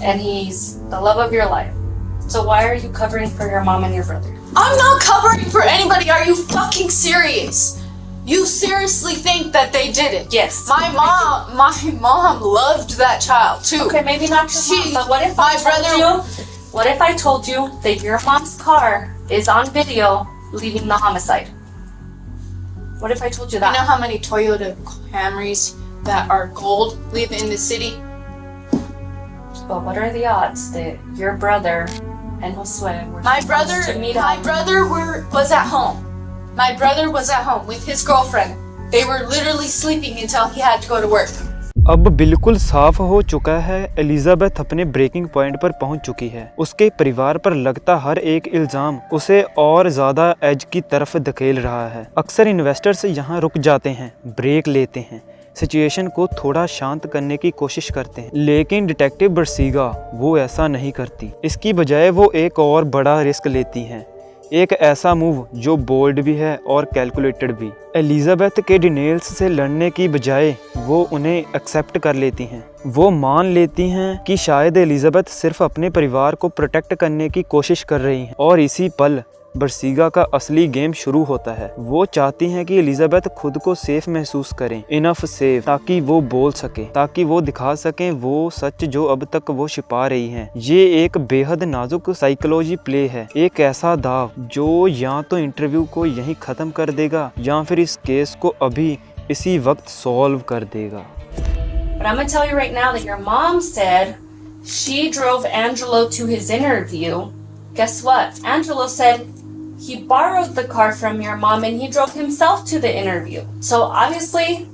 And he's the love of your life. So why are you covering for your mom and your brother? I'm not covering for anybody. Are you fucking serious? You seriously think that they did it? Yes. My mom loved that child too. Okay, maybe not your mom, but what if what if I told you that your mom's car is on video leaving the homicide? What if I told you that? You know how many Toyota Camrys that are gold live in the city? But what are the odds that your brother and Josue were supposed to meet up? My brother was at home. My brother was at home with his girlfriend. They were literally sleeping until he had to go to work. अब बिल्कुल साफ हो चुका है, Elizabeth अपने breaking point पर पहुंच चुकी है। उसके परिवार पर लगता हर एक इल्जाम उसे और ज्यादा एज की तरफ धकेल रहा है। अक्सर इन्वेस्टर्स यहाँ रुक जाते हैं, ब्रेक लेते हैं, सिचुएशन को थोड़ा शांत करने की कोशिश करते हैं, लेकिन डिटेक्टिव बरसीगा वो ऐसा नहीं करती। इसकी बजाय वो एक और बड़ा रिस्क लेती हैं, एक ऐसा मूव जो बोल्ड भी है और कैलकुलेटेड भी। एलिजाबेथ के डिनेल्स से लड़ने की बजाय वो उन्हें एक्सेप्ट कर लेती हैं। वो मान लेती हैं कि शायद एलिजाबेथ सिर्फ अपने परिवार को प्रोटेक्ट करने की कोशिश कर रही हैं, और इसी पल बरसीगा का असली गेम शुरू होता है। वो चाहती हैं कि एलिजाबेथ खुद को सेफ महसूस करें, इनफ सेफ, ताकि वो बोल सके, ताकि वो दिखा सकें वो सच जो अब तक वो छिपा रही हैं। ये एक बेहद नाजुक साइकोलॉजी प्ले है, एक ऐसा दाव जो या तो इंटरव्यू को यहीं खत्म कर देगा या फिर इस केस को अभी इसी वक्त सॉल्व कर देगा। But I'm gonna tell you right now that your mom said she drove Angelo to his interview. Guess what? Angelo said he borrowed the car from your mom and he drove himself to the interview. So obviously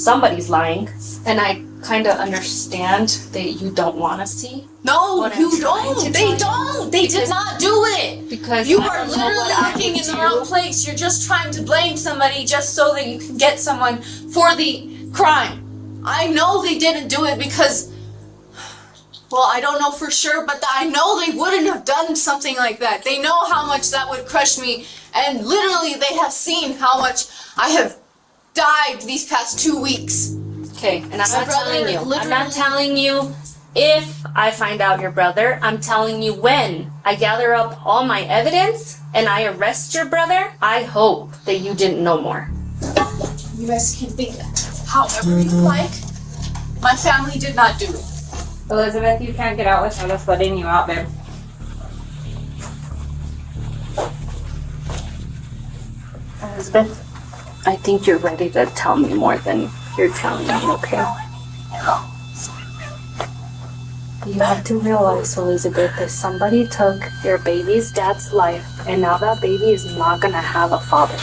somebody's lying, and I kind of understand that you don't want to see. No, you don't. They don't. They did not do it. Because you are literally looking in the wrong place. You're just trying to blame somebody just so that you can get someone for the crime. I know they didn't do it because, well, I don't know for sure, but I know they wouldn't have done something like that. They know how much that would crush me, and literally they have seen how much I have died these past 2 weeks. Okay, and I'm not telling you. I'm not telling you if I find out your brother. I'm telling you when I gather up all my evidence and I arrest your brother. I hope that you didn't know more. You guys can think however you like. My family did not do it. Elizabeth, you can't get out without us letting you out, babe. Elizabeth, I think you're ready to tell me more than you're telling me, okay? You have to realize, Elizabeth, that somebody took your baby's dad's life, and now that baby is not gonna have a father.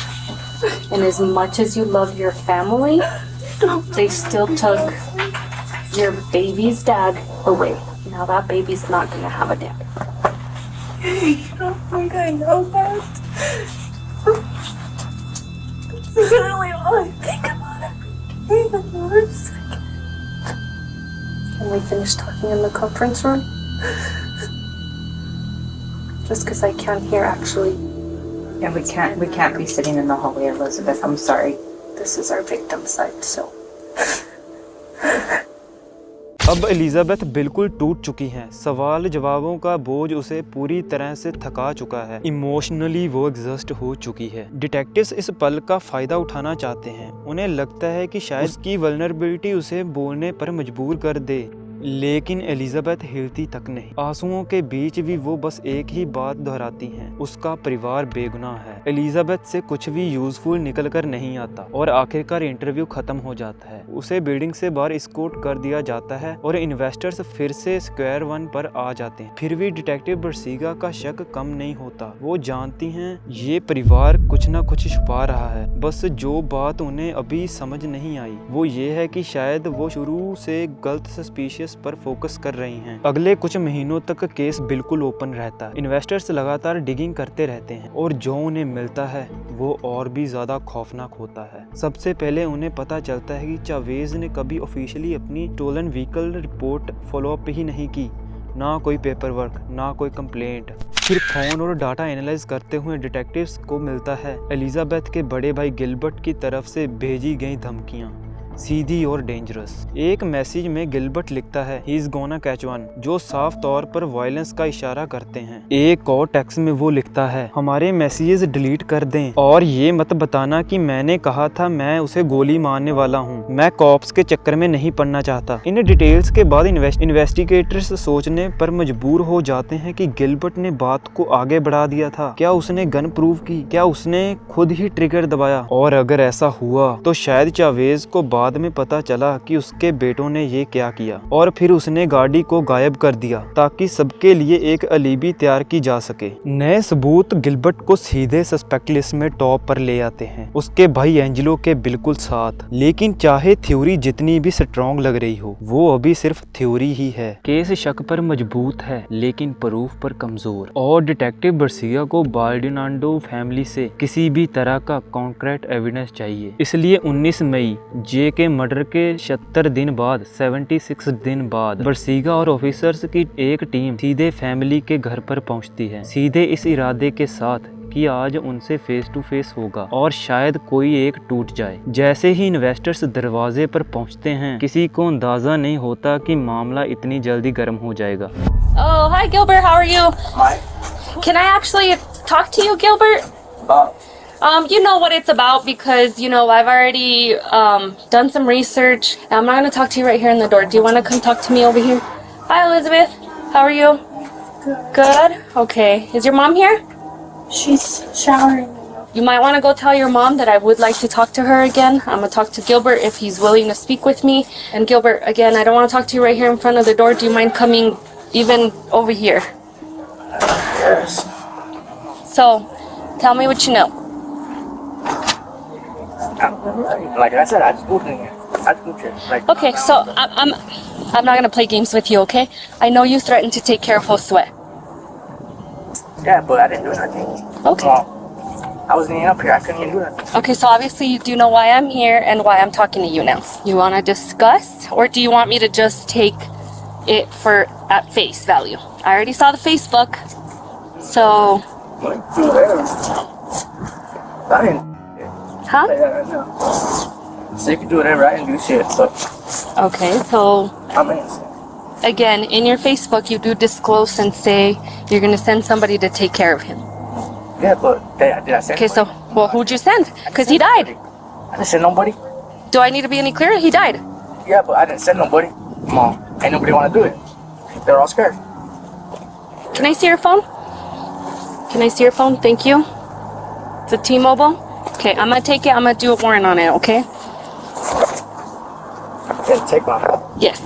And as much as you love your family, they still took your baby's dad away. Now that baby's not gonna have a dad. I don't think I know that. That's literally all I think about every day. One second. Can we finish talking in the conference room? Just because I can't hear, actually. Yeah, we can't be sitting in the hallway, Elizabeth. I'm sorry. This is our victim side, so. अब Elizabeth बिल्कुल टूट चुकी हैं। सवाल जवाबों का बोझ उसे पूरी तरह से थका चुका है। इमोशनली वो एग्जॉस्ट हो चुकी है। डिटेक्टिव्स इस पल का फायदा उठाना चाहते हैं। उन्हें लगता है कि शायद उसकी वल्नरेबिलिटी उसे बोलने पर मजबूर कर दे, लेकिन एलिजाबेथ हिलती तक नहीं। आंसुओं के बीच भी वो बस एक ही बात दोहराती हैं, उसका परिवार बेगुनाह है। एलिजाबेथ से कुछ भी यूजफुल निकल कर नहीं आता और आखिरकार इंटरव्यू खत्म हो जाता है। उसे बिल्डिंग से बाहर एस्कॉर्ट कर दिया जाता है और इन्वेस्टर्स फिर से स्क्वायर वन पर आ जाते हैं। फिर भी डिटेक्टिव बरसीगा का शक कम नहीं होता। वो जानती हैं ये परिवार कुछ न कुछ छुपा रहा है। बस जो बात उन्हें अभी समझ नहीं आई वो ये है कि शायद वो शुरू से गलत सस्पिशियस पर फोकस कर रही हैं। अगले कुछ महीनों तक केस बिल्कुल ओपन रहता है। इन्वेस्टर्स लगातार डिगिंग करते रहते हैं और जो उन्हें मिलता है वो और भी ज्यादा खौफनाक होता है। सबसे पहले उन्हें पता चलता है कि चावेज ने कभी ऑफिशियली अपनी स्टोलन व्हीकल रिपोर्ट फॉलोअप ही नहीं की, ना कोई पेपर वर्क, ना कोई कंप्लेंट। फिर फोन और डाटा एनालाइज करते हुए डिटेक्टिव्स को मिलता है एलिजाबेथ के बड़े भाई गिलबर्ट की तरफ से भेजी गई धमकियां, सीधी और डेंजरस। एक मैसेज में गिलबर्ट लिखता है he is gonna catch one, जो साफ तौर पर वायलेंस का इशारा करते हैं। एक और टेक्स्ट में वो लिखता है हमारे मैसेजेस डिलीट कर दें और ये मत बताना कि मैंने कहा था मैं उसे गोली मारने वाला हूँ, मैं कॉप्स के चक्कर में नहीं पड़ना चाहता। इन डिटेल्स के बाद इन्वेस्टिगेटर्स सोचने पर मजबूर हो जाते हैं कि गिलबर्ट ने बात को आगे बढ़ा दिया था। क्या उसने गन प्रूव की? क्या उसने खुद ही ट्रिगर दबाया? और अगर ऐसा हुआ तो शायद चावेज को बाद में पता चला कि उसके बेटों ने ये क्या किया और फिर उसने गाड़ी को गायब कर दिया ताकि सबके लिए एक अलीबी तैयार की जा सके। नए सबूत गिलबर्ट को सीधे सस्पेक्ट लिस्ट में टॉप पर ले आते हैं, उसके भाई एंजेलो के बिल्कुल साथ। लेकिन चाहे थ्योरी जितनी भी स्ट्रॉन्ग लग रही हो, वो अभी सिर्फ थ्योरी ही है। केस शक पर मजबूत है लेकिन प्रूफ पर कमजोर, और डिटेक्टिव बरसिया को बाल्डिनाडो फैमिली से किसी भी तरह का कॉन्क्रीट एविडेंस चाहिए। इसलिए 19 मई जे के मर्डर के 76 दिन बाद 76 दिन बाद बरसीगा और ऑफिसर्स की एक टीम सीधे फैमिली के घर पर पहुंचती है, सीधे इस इरादे के साथ कि आज उनसे फेस टू फेस होगा और शायद कोई एक टूट जाए। जैसे ही इन्वेस्टर्स दरवाजे पर पहुंचते हैं, किसी को अंदाजा नहीं होता कि मामला इतनी जल्दी गर्म हो जाएगा। Oh, hi Gilbert, how are you? Hi. Can I actually talk to you, Gilbert? You know what it's about because, you know, I've already done some research. I'm not going to talk to you right here in the door. Do you want to come talk to me over here? Hi, Elizabeth. How are you? Good. Okay. Is your mom here? She's showering. You might want to go tell your mom that I would like to talk to her again. I'm going to talk to Gilbert if he's willing to speak with me. And Gilbert, again, I don't want to talk to you right here in front of the door. Do you mind coming even over here? Yes. So, tell me what you know. Like I said, I just moved in here. I just moved here. Like, Okay, so I'm not gonna play games with you, okay? I know you threatened to take care of Josue. yeah, but I didn't do nothing. Okay. Well, I wasn't even up here. I couldn't even do nothing. Okay, so obviously you do know why I'm here and why I'm talking to you now. You wanna discuss, or do you want me to just take it at face value? I already saw the Facebook, so Like, do whatever. I didn't. huh? So you can do whatever. I didn't do shit. So Okay, so I'm innocent. again, in your Facebook, you do disclose and say you're gonna send somebody to take care of him. Yeah, but did I send Okay, so well, who'd you send? Because he died. I didn't send nobody. Do I need to be any clearer? He died. Yeah, but I didn't send nobody. Come on. Ain't nobody want to do it. They're all scared. Can I see your phone? Can I see your phone? Thank you. It's a T-Mobile. Okay, I'm gonna take it. I'm gonna do a warrant on it, okay? Yeah, take my phone. Yes.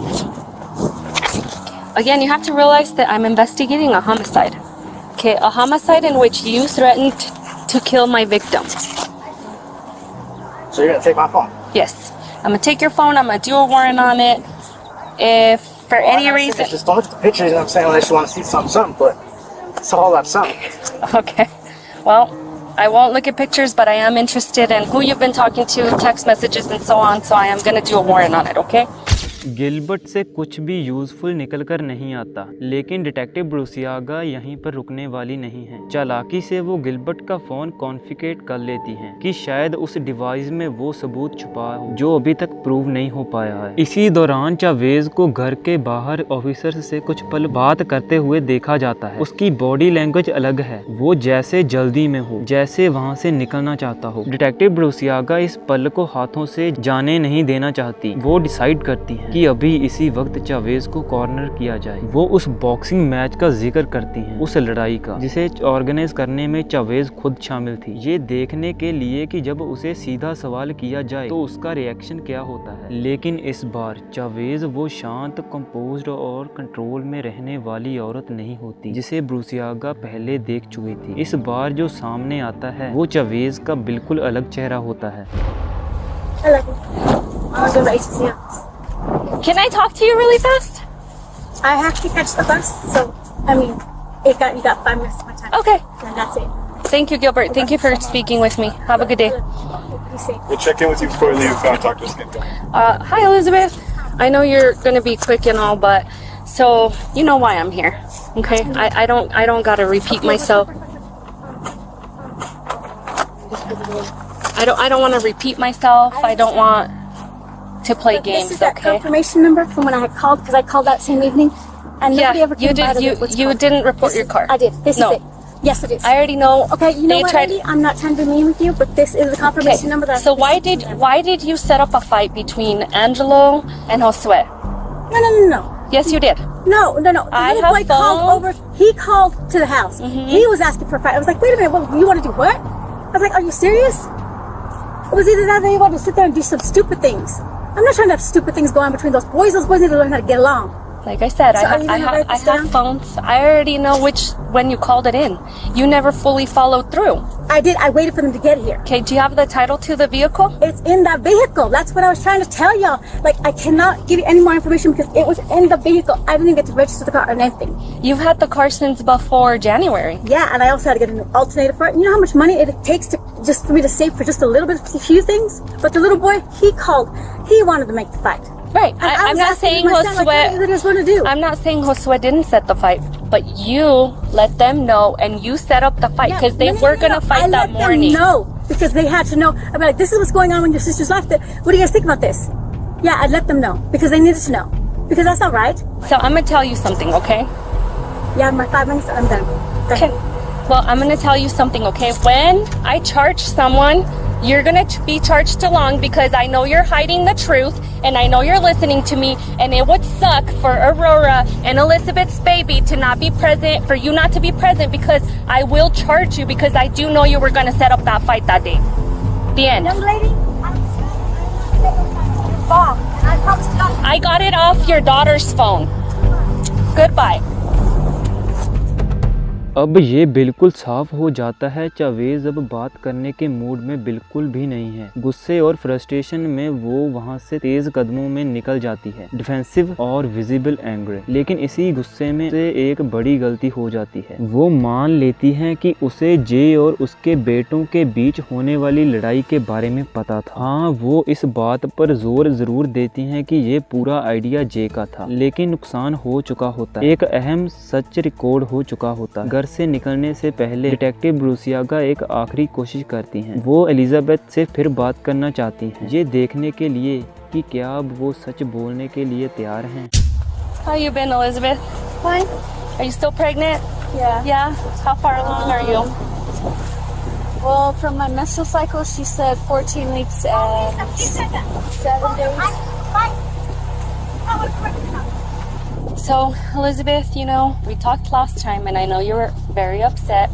Again, you have to realize that I'm investigating a homicide. Okay, a homicide in which you threatened to kill my victim. So you're gonna take my phone? Yes. I'm gonna take your phone. I'm gonna do a warrant on it. If for any reason... Just don't look at the pictures, you know what I'm saying, unless you want to see something, but it's all about something. Okay. Well, I won't look at pictures, but I am interested in who you've been talking to, text messages and so on, so I am gonna do a warrant on it, okay? Gilbert से कुछ भी useful निकलकर नहीं आता, लेकिन detective ब्रूसियागा यहीं पर रुकने वाली नहीं है। चालाकी से वो गिलबर्ट का फोन कॉन्फ़िगर कर लेती हैं कि शायद उस डिवाइस में वो सबूत छुपा हो जो अभी तक प्रूव नहीं हो पाया है। इसी दौरान चावेज को घर के बाहर ऑफिसर से कुछ पल बात करते हुए देखा जाता है। उसकी बॉडी लैंग्वेज अलग है, वो जैसे जल्दी में हो, जैसे वहाँ से निकलना चाहता हो। डिटेक्टिव ब्रूसियागा इस पल को हाथों से जाने नहीं देना चाहती। वो डिसाइड करती है कि अभी इसी वक्त चावेज को कॉर्नर किया जाए। वो उस बॉक्सिंग मैच का जिक्र करती हैं, उस लड़ाई का जिसे ऑर्गेनाइज करने में चावेज खुद शामिल थी, ये देखने के लिए कि जब उसे सीधा सवाल किया जाए तो उसका रिएक्शन क्या होता है। लेकिन इस बार चावेज वो शांत, कंपोज्ड और कंट्रोल में रहने वाली औरत नहीं होती जिसे ब्रूसियागा पहले देख चुकी थी। इस बार जो सामने आता है वो चावेज का बिल्कुल अलग चेहरा होता है। Can I talk to you really fast? I have to catch the bus, so I mean, you got 5 minutes of my time. Okay. And that's it. Thank you, Gilbert. Thank you for speaking with me. Have a good day. Be safe. We'll check in with you before we leave. Talk to us again. Hi, Elizabeth. I know you're gonna be quick and all, but so you know why I'm here, okay? I don't gotta repeat myself. I don't want to repeat myself. I don't want to play games, This is that okay? confirmation number from when I had called, because I called that same evening, and nobody ever came out of it. What's You called. didn't report your car. I did. This No. is it. Yes, it is. I already know. Okay, you know They what, tried- Eddie? I'm not trying to be mean with you, but this is the confirmation number that. So why did you set up a fight between Angelo and Josue? No. Yes, you did. No. The I little have boy called phones. over. He called to the house. He was asking for a fight. I was like, wait a minute, you want to do what? I was like, are you serious? It was either that or you want to sit there and do some stupid things. I'm not trying to have stupid things go on between those boys. Those boys need to learn how to get along. Like I said, So are you gonna write I this down? have phones. I already know when you called it in. You never fully followed through. I did. I waited for them to get here. Okay, do you have the title to the vehicle? It's in that vehicle. That's what I was trying to tell y'all. Like, I cannot give you any more information because it was in the vehicle. I didn't even get to register the car or anything. You've had the car since before January. Yeah, and I also had to get a new alternator for it. You know how much money it takes to just for me to save for just a little bit of a few things? But the little boy, he called. He wanted to make the fight. Right. And I I'm was not asking saying myself, like, what do you guys want to do? I'm not saying Josue didn't set the fight, but you let them know and you set up the fight because they were gonna fight I that let morning. them know because they had to know. I'm like, this is what's going on when your sister's left. What do you guys think about this? Yeah, I let them know because they needed to know because that's not right. So I'm gonna tell you something, okay? Yeah, my 5 minutes, I'm done. Okay. Well, I'm gonna tell you something, okay? When I charge someone, you're gonna be charged along because I know you're hiding the truth and I know you're listening to me, and it would suck for Aurora and Elizabeth's baby to not be present, for you not to be present, because I will charge you because I do know you were gonna set up that fight that day. The end. Young lady, I promise not. I got it off your daughter's phone. Goodbye. अब ये बिल्कुल साफ हो जाता है Chavez अब बात करने के मूड में बिल्कुल भी नहीं है। गुस्से और फ्रस्ट्रेशन में वो वहाँ से तेज कदमों में निकल जाती है, डिफेंसिव और विजिबल एंग्री। लेकिन इसी गुस्से में से एक बड़ी गलती हो जाती है। वो मान लेती है कि उसे जे और उसके बेटों के बीच होने वाली लड़ाई के बारे में पता था। हाँ, वो इस बात पर जोर जरूर देती हैं कि ये पूरा आइडिया जे का था, लेकिन नुकसान हो चुका होता। एक अहम सच रिकॉर्ड हो चुका होता। से निकलने से पहले डिटेक्टिव ब्रूसियागा एक आखिरी कोशिश करती हैं। वो एलिजाबेथ से फिर बात करना चाहती हैं, ये देखने के लिए कि क्या अब वो सच बोलने के लिए तैयार हैं। How you been, Elizabeth? Fine. Are you still pregnant? Yeah. Yeah? How far along are you? Well, from my menstrual cycle, she said 14 weeks and 7 days. So, Elizabeth, you know, we talked last time and I know you were very upset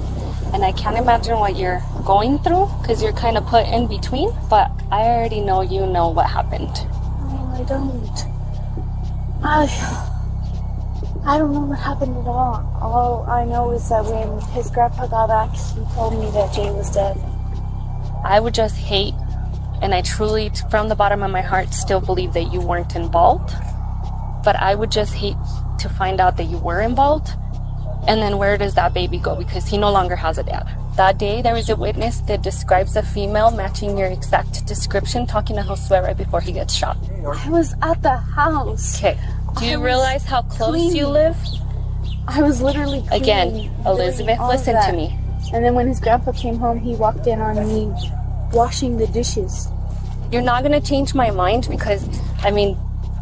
and I can't imagine what you're going through because you're kind of put in between, but I already know you know what happened. Oh, I don't. I don't know what happened at all. All I know is that when his grandpa got back, he told me that Jay was dead. I would just hate, and I truly, from the bottom of my heart, still believe that you weren't involved. But I would just hate to find out that you were involved. And then where does that baby go? Because he no longer has a dad. That day, there was a witness that describes a female matching your exact description talking to Josue right before he gets shot. I was at the house. Okay. Do you realize how close you live? I was literally cleaning, Again, Elizabeth, listen to me. And then when his grandpa came home, he walked in on me washing the dishes. You're not going to change my mind because, I mean,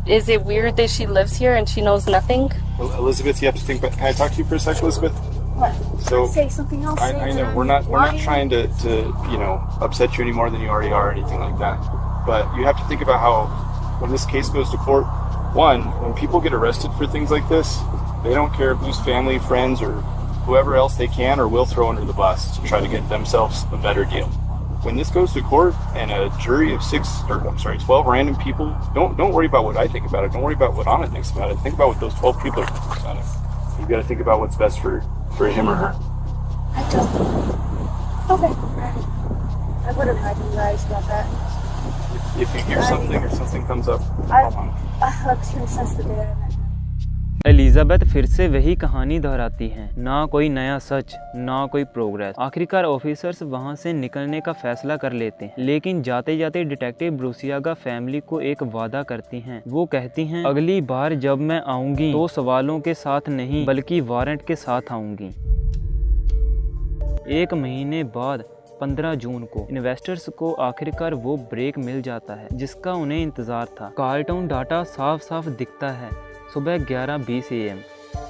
is it weird that she lives here and she knows nothing? Well, Elizabeth, you have to think about. Can I talk to you for a sec, Elizabeth? What? So say something else. I know we're not trying to upset you any more than you already are or anything like that. But you have to think about how when this case goes to court, one, when people get arrested for things like this, they don't care whose family, friends, or whoever else they can or will throw under the bus to try to get themselves a better deal. When this goes to court and a jury of 12 random people, don't worry about what I think about it. Don't worry about what Anna thinks about it. Think about what those 12 people think about it. You've got to think about what's best for him or her. I don't. Okay. I would have had you guys about that. If you hear something or something comes up, I looked since the day I met him. Elizabeth फिर से वही कहानी दोहराती हैं, ना कोई नया सच, ना कोई प्रोग्रेस। आखिरकार ऑफिसर्स वहां से निकलने का फैसला कर लेते हैं, लेकिन जाते जाते डिटेक्टिव ब्रूसियागा फैमिली को एक वादा करती हैं। वो कहती हैं, अगली बार जब मैं आऊंगी तो सवालों के साथ नहीं बल्कि वारंट के साथ आऊंगी। 1 महीने बाद 15 जून को इन्वेस्टर्स को आखिरकार वो ब्रेक मिल जाता है जिसका उन्हें इंतजार था। कार्टून डाटा साफ साफ दिखता है। सुबह 11:20 AM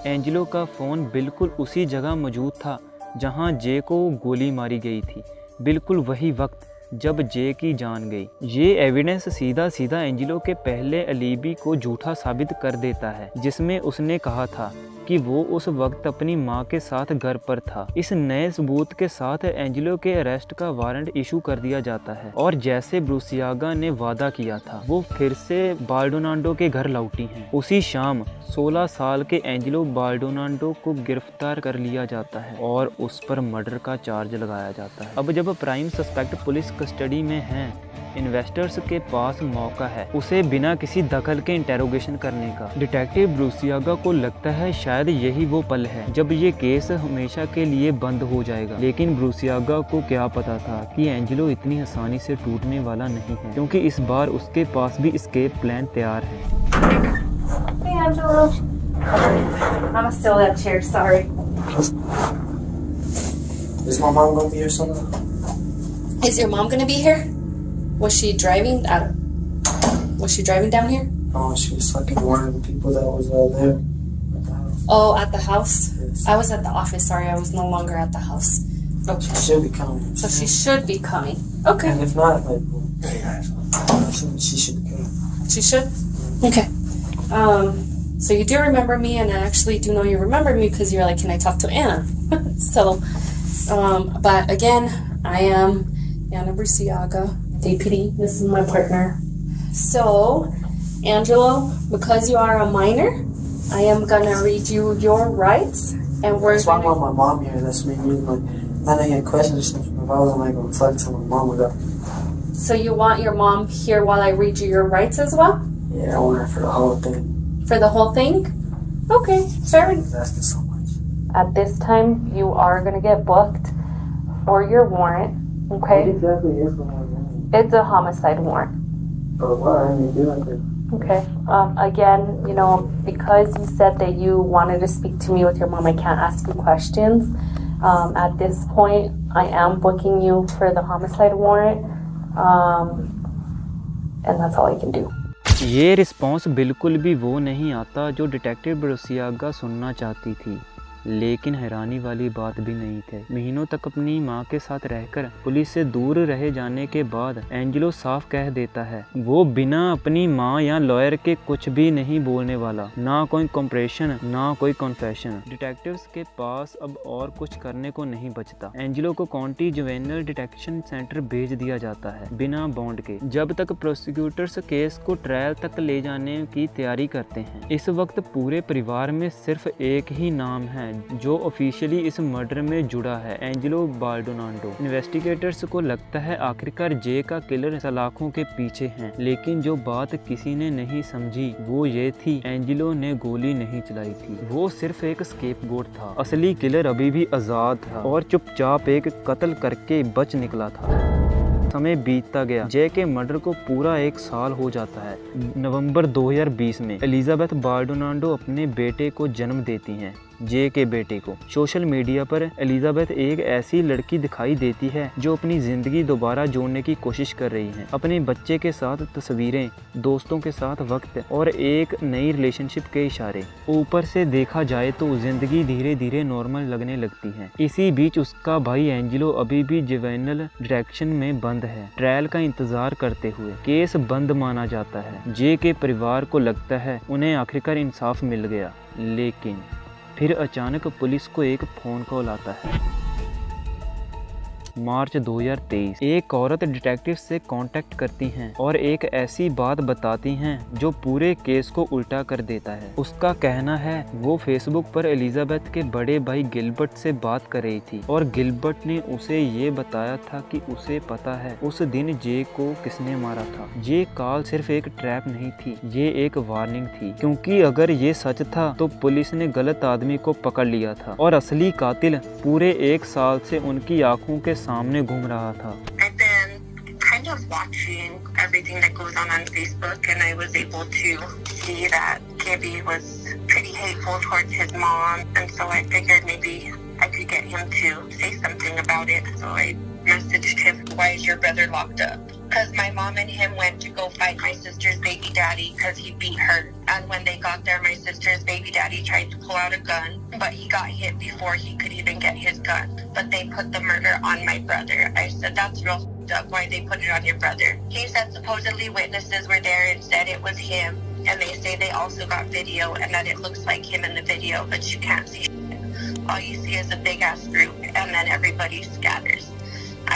एंजेलो का फ़ोन बिल्कुल उसी जगह मौजूद था जहां जे को गोली मारी गई थी, बिल्कुल वही वक्त जब जे की जान गई। ये एविडेंस सीधा सीधा एंजेलो के पहले अलीबी को झूठा साबित कर देता है जिसमें उसने कहा था कि वो उस वक्त अपनी मां के साथ घर पर था। इस नए सबूत के साथ एंजेलो के अरेस्ट का वारंट इशू कर दिया जाता है और जैसे ब्रूसियागा ने वादा किया था वो फिर से बाल्डोनाडो के घर लौटी हैं। उसी शाम 16 साल के एंजेलो बाल्डोनाडो को गिरफ्तार कर लिया जाता है और उस पर मर्डर का चार्ज लगाया जाता है। अब जब प्राइम सस्पेक्ट पुलिस कस्टडी में है, इन्वेस्टर्स के पास मौका है उसे बिना किसी दखल के इंटेरोगेशन करने का। डिटेक्टिव ब्रूसियागा को लगता है शायद यही वो पल है जब ये केस हमेशा के लिए बंद हो जाएगा, लेकिन ब्रूसियागा को क्या पता था कि एंजेलो इतनी आसानी से टूटने वाला नहीं है, क्योंकि इस बार उसके पास भी एस्केप प्लान तैयार है। Hey, Angelo. I'm still at chair, sorry. Is my mom gonna be here soon? Is your mom gonna be here? Was she driving down here? Oh, she was fucking one of the people that was there at the house. Oh, at the house? Yes. I was at the office, sorry, I was no longer at the house. Okay. She should be coming. So she should be coming. Okay. And if not, she should be coming. She should? Okay. So you do remember me, and I actually do know you remember me because you're like, can I talk to Anna? So, but again, I am Anna Bruciaga, deputy. This is my partner. So, Angelo, because you are a minor, I am gonna read you your rights, and we're That's why I want my mom here. That's me. Like, then I had questions or something. If I wasn't like gonna talk to my mom with that. So you want your mom here while I read you your rights as well? Yeah, I want her for the whole thing. For the whole thing? Okay, fair enough. Asking so much. At this time, you are going to get booked for your warrant, okay? What exactly is the warrant? It's a homicide warrant. But why? I mean, do like that. Okay. Again, you know, because you said that you wanted to speak to me with your mom, I can't ask you questions. At this point, I am booking you for the homicide warrant, and that's all I can do. ये response बिल्कुल भी वो नहीं आता जो detective ब्रूसियागा सुनना चाहती थी। लेकिन हैरानी वाली बात भी नहीं थी। महीनों तक अपनी माँ के साथ रहकर पुलिस से दूर रहे जाने के बाद एंजेलो साफ कह देता है वो बिना अपनी माँ या लॉयर के कुछ भी नहीं बोलने वाला, ना कोई कंप्रेशन ना कोई कन्फेशन। डिटेक्टिव्स के पास अब और कुछ करने को नहीं बचता। एंजेलो को काउंटी जुवेनाइल डिटेक्शन सेंटर भेज दिया जाता है बिना बॉन्ड के, जब तक प्रोसिक्यूटर्स केस को ट्रायल तक ले जाने की तैयारी करते हैं। इस वक्त पूरे परिवार में सिर्फ एक ही नाम है जो ऑफिशियली इस मर्डर में जुड़ा है, एंजेलो बाल्डोनाडो। इन्वेस्टिगेटर्स को लगता है आखिरकार जे का किलर सलाखों के पीछे है, लेकिन जो बात किसी ने नहीं समझी वो ये थी एंजेलो ने गोली नहीं चलाई थी, वो सिर्फ एक स्केपगोट था। असली किलर अभी भी आजाद था और चुपचाप एक कत्ल करके बच निकला था। समय बीतता गया। जे के मर्डर को पूरा 1 साल हो जाता है। नवंबर 2020 में एलिजाबेथ बाल्डोनाडो अपने बेटे को जन्म देती हैं, जे के बेटे को। सोशल मीडिया पर एलिजाबेथ एक ऐसी लड़की दिखाई देती है जो अपनी जिंदगी दोबारा जोड़ने की कोशिश कर रही है। अपने बच्चे के साथ तस्वीरें, दोस्तों के साथ वक्त और एक नई रिलेशनशिप के इशारे। ऊपर से देखा जाए तो जिंदगी धीरे धीरे नॉर्मल लगने लगती है। इसी बीच उसका भाई एंजेलो अभी भी जुवेनाइल डिटेक्शन में बंद है, ट्रायल का इंतजार करते हुए। केस बंद माना जाता है। जे के परिवार को लगता है उन्हें आखिरकार इंसाफ मिल गया, लेकिन फिर अचानक पुलिस को एक फोन कॉल आता है। मार्च 2023 एक औरत डिटेक्टिव से कांटेक्ट करती हैं और एक ऐसी बात बताती हैं जो पूरे केस को उल्टा कर देता है। उसका कहना है वो फेसबुक पर एलिजाबेथ के बड़े भाई गिलबर्ट से बात कर रही थी और गिलबर्ट ने उसे ये बताया था कि उसे पता है उस दिन जे को किसने मारा था। ये कॉल सिर्फ एक ट्रैप नहीं थी, ये एक वार्निंग थी, क्योंकि अगर ये सच था तो पुलिस ने गलत आदमी को पकड़ लिया था और असली कातिल पूरे 1 साल से उनकी आंखों के सामने घूम रहा था। I've been kind of watching everything that goes on Facebook, and I was able to see that Gibby was pretty hateful towards his mom, and so I figured maybe I could get him to say something about it. So I messaged him, "Why is your brother locked up?" Because my mom and him went to go find my sister's baby daddy because he beat her. And when they got there, my sister's baby daddy tried to pull out a gun, but he got hit before he could even get his gun. But they put the murder on my brother. I said, "That's real f***ed up. Why they put it on your brother?" He said supposedly witnesses were there and said it was him. And they say they also got video and that it looks like him in the video, but you can't see shit. All you see is a big ass group, and then everybody scatters.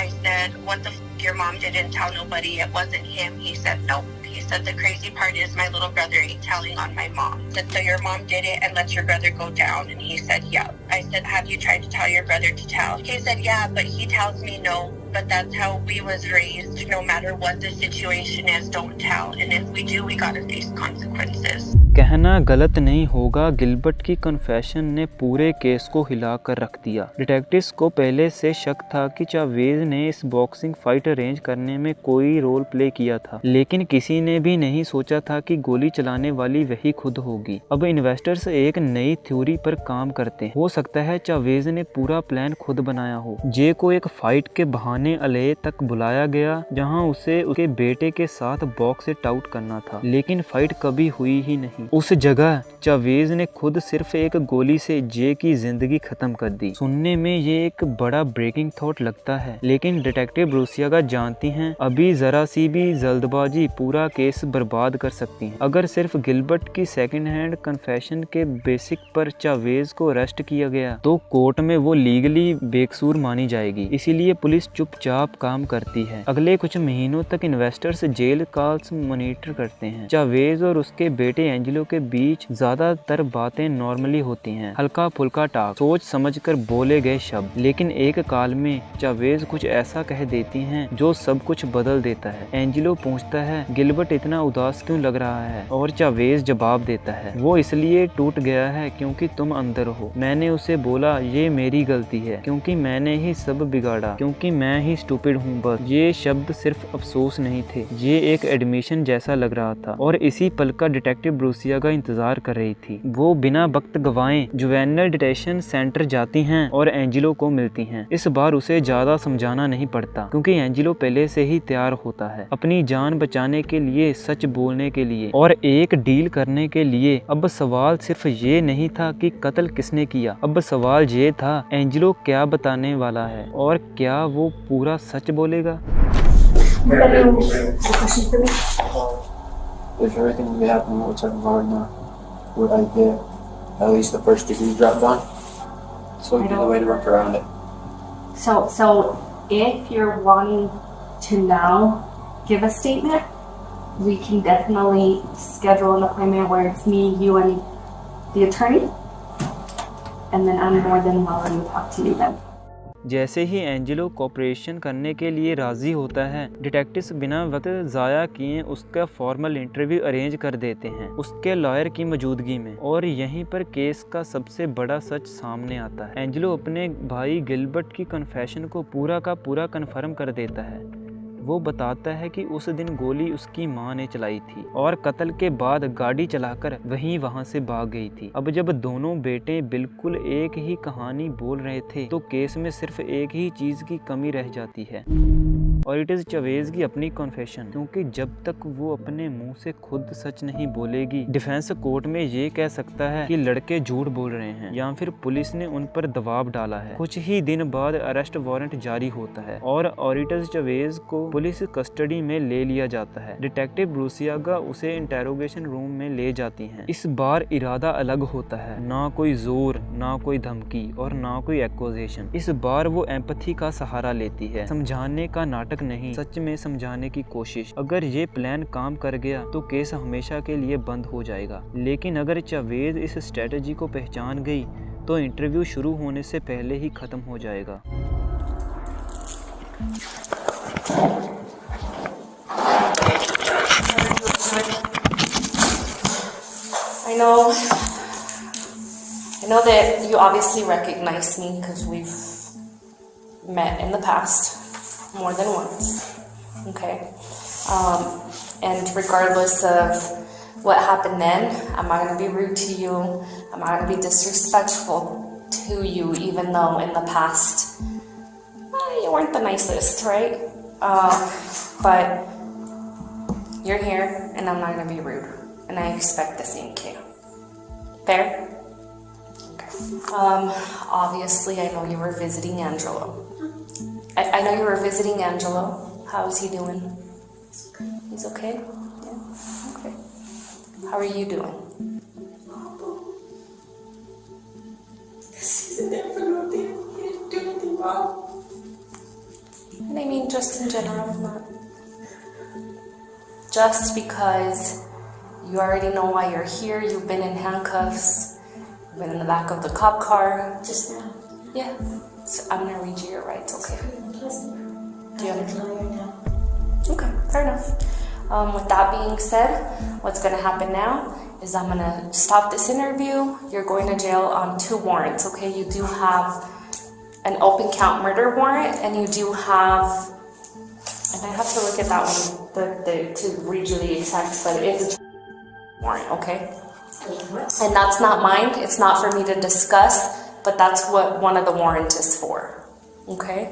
I said, "What the f***? Your mom didn't tell nobody it wasn't him." He said, "Nope." He said, "The crazy part is my little brother ain't telling on my mom." I said, "So your mom did it and let your brother go down?" And he said, "Yeah." I said, "Have you tried to tell your brother to tell?" He said, "Yeah, but he tells me no. But that's how we was raised. No matter what the situation is, don't tell. And if we do, we gotta face consequences." कहना गलत नहीं होगा, Gilbert की confession ने पूरे case को हिला कर रख दिया। डिटेक्टिव्स को पहले से शक था कि चावेज ने इस बॉक्सिंग फाइट अरेंज करने में कोई रोल प्ले किया था, लेकिन किसी ने भी नहीं सोचा था कि गोली चलाने वाली वही खुद होगी। अब इन्वेस्टर्स एक नई थ्योरी पर काम करते हैं। हो सकता है चावेज ने पूरा प्लान खुद बनाया हो। जे को एक फाइट के बहाने अले तक बुलाया गया जहां उसे उसके बेटे के साथ बॉक्स से आउट करना था, लेकिन फाइट कभी हुई ही नहीं। उस जगह चावेज ने खुद सिर्फ एक गोली से जे की जिंदगी खत्म कर दी। सुनने में ये एक बड़ा ब्रेकिंग थॉट लगता है, लेकिन डिटेक्टिव ब्रूसियागा जानती हैं अभी जरा सी भी जल्दबाजी पूरा केस बर्बाद कर सकती है। अगर सिर्फ गिलबर्ट की सेकंड हैंड कन्फेशन के बेसिक पर चावेज को अरेस्ट किया गया तो कोर्ट में वो लीगली बेकसूर मानी जाएगी। इसीलिए पुलिस चुपचाप काम करती है। अगले कुछ महीनों तक इन्वेस्टर्स जेल कॉल्स मॉनिटर करते हैं। चावेज और उसके बेटे एंजेलो के बीच ज्यादातर बातें नॉर्मली होती हैं, हल्का फुल्का टाक, सोच समझकर बोले गए शब्द। लेकिन एक कॉल में चावेज कुछ ऐसा कह देती हैं जो सब कुछ बदल देता है। एंजेलो पूछता है गिलबर्ट इतना उदास क्यों लग रहा है, और चावेज जवाब देता है वो इसलिए टूट गया है क्योंकि तुम अंदर हो। मैंने उसे बोला ये मेरी गलती है क्योंकि मैंने ही सब बिगाड़ा, क्योंकि मैं ही स्टूपिड हूँ। बस ये शब्द सिर्फ अफसोस नहीं थे, ये एक एडमिशन जैसा लग रहा था। और इसी पल का डिटेक्टिव ब्रूसिया लूसिया का इंतजार कर रही थी। वो बिना वक्त गवाए जुवेनाइल डिटेंशन सेंटर जाती हैं और एंजेलो को मिलती हैं। इस बार उसे ज्यादा समझाना नहीं पड़ता क्योंकि एंजेलो पहले से ही तैयार होता है अपनी जान बचाने के लिए, सच बोलने के लिए और एक डील करने के लिए। अब सवाल सिर्फ ये नहीं था कि कत्ल किसने किया, अब सवाल ये था एंजेलो क्या बताने वाला है और क्या वो पूरा सच बोलेगा। With everything we have and what we're talking about right now, would I get at least the first degree dropped on? So we do the way to work around it. So if you're wanting to now give a statement, we can definitely schedule an appointment where it's me, you, and the attorney, and then I'm more than willing to talk to you then. जैसे ही Angelo cooperation करने के लिए राजी होता है, detectives बिना वक्त ज़ाया किए उसका फॉर्मल इंटरव्यू अरेंज कर देते हैं उसके लॉयर की मौजूदगी में। और यहीं पर केस का सबसे बड़ा सच सामने आता है। एंजेलो अपने भाई गिलबर्ट की कन्फेशन को पूरा का पूरा कन्फर्म कर देता है। वो बताता है कि उस दिन गोली उसकी मां ने चलाई थी और कत्ल के बाद गाड़ी चलाकर वहां से भाग गई थी। अब जब दोनों बेटे बिल्कुल एक ही कहानी बोल रहे थे तो केस में सिर्फ एक ही चीज की कमी रह जाती है और इट इज चवेज की अपनी कन्फेशन। क्योंकि जब तक वो अपने मुंह से खुद सच नहीं बोलेगी, डिफेंस कोर्ट में ये कह सकता है कि लड़के झूठ बोल रहे हैं या फिर पुलिस ने उन पर दबाव डाला है। कुछ ही दिन बाद अरेस्ट वारंट जारी होता है और ऑरिटस चवेज को पुलिस कस्टडी में ले लिया जाता है। डिटेक्टिव ब्रूसियागा उसे इंटेरोगेशन रूम में ले जाती हैं। इस बार इरादा अलग होता है, ना कोई जोर, ना कोई धमकी और ना कोई एक्यूजेशन। इस बार वो एम्पैथी का सहारा लेती है, समझाने का नाटक नहीं, सच में समझाने की कोशिश। अगर ये प्लान काम कर गया तो केस हमेशा के लिए बंद हो जाएगा, लेकिन अगर चवेज इस स्ट्रेटजी को पहचान गई तो इंटरव्यू शुरू होने से पहले ही खत्म हो जाएगा। I know that you obviously recognize me because we've met in the past more than once, okay? And regardless of what happened then, I'm not going to be rude to you. I'm not going to be disrespectful to you, even though in the past you weren't the nicest, right? But you're here, and I'm not going to be rude, and I expect the same too. Fair? Obviously, I know you were visiting Angelo. I know you were visiting Angelo. How is he doing? He's okay? Yeah? Okay. How are you doing? He's in there for nothing. He didn't do anything wrong. And I mean, just in general, not just because you already know why you're here. You've been in handcuffs. You've been in the back of the cop car. Just now. Yeah. So I'm gonna read you your rights, okay? Do you understand? Okay, fair enough. With that being said, what's gonna happen now is I'm gonna stop this interview. You're going to jail on 2 warrants, okay? You do have an open count murder warrant, and you do have, and I have to look at that one to read you the exact, but it's a warrant, okay? And that's not mine. It's not for me to discuss, but that's what one of the warrants is for, okay?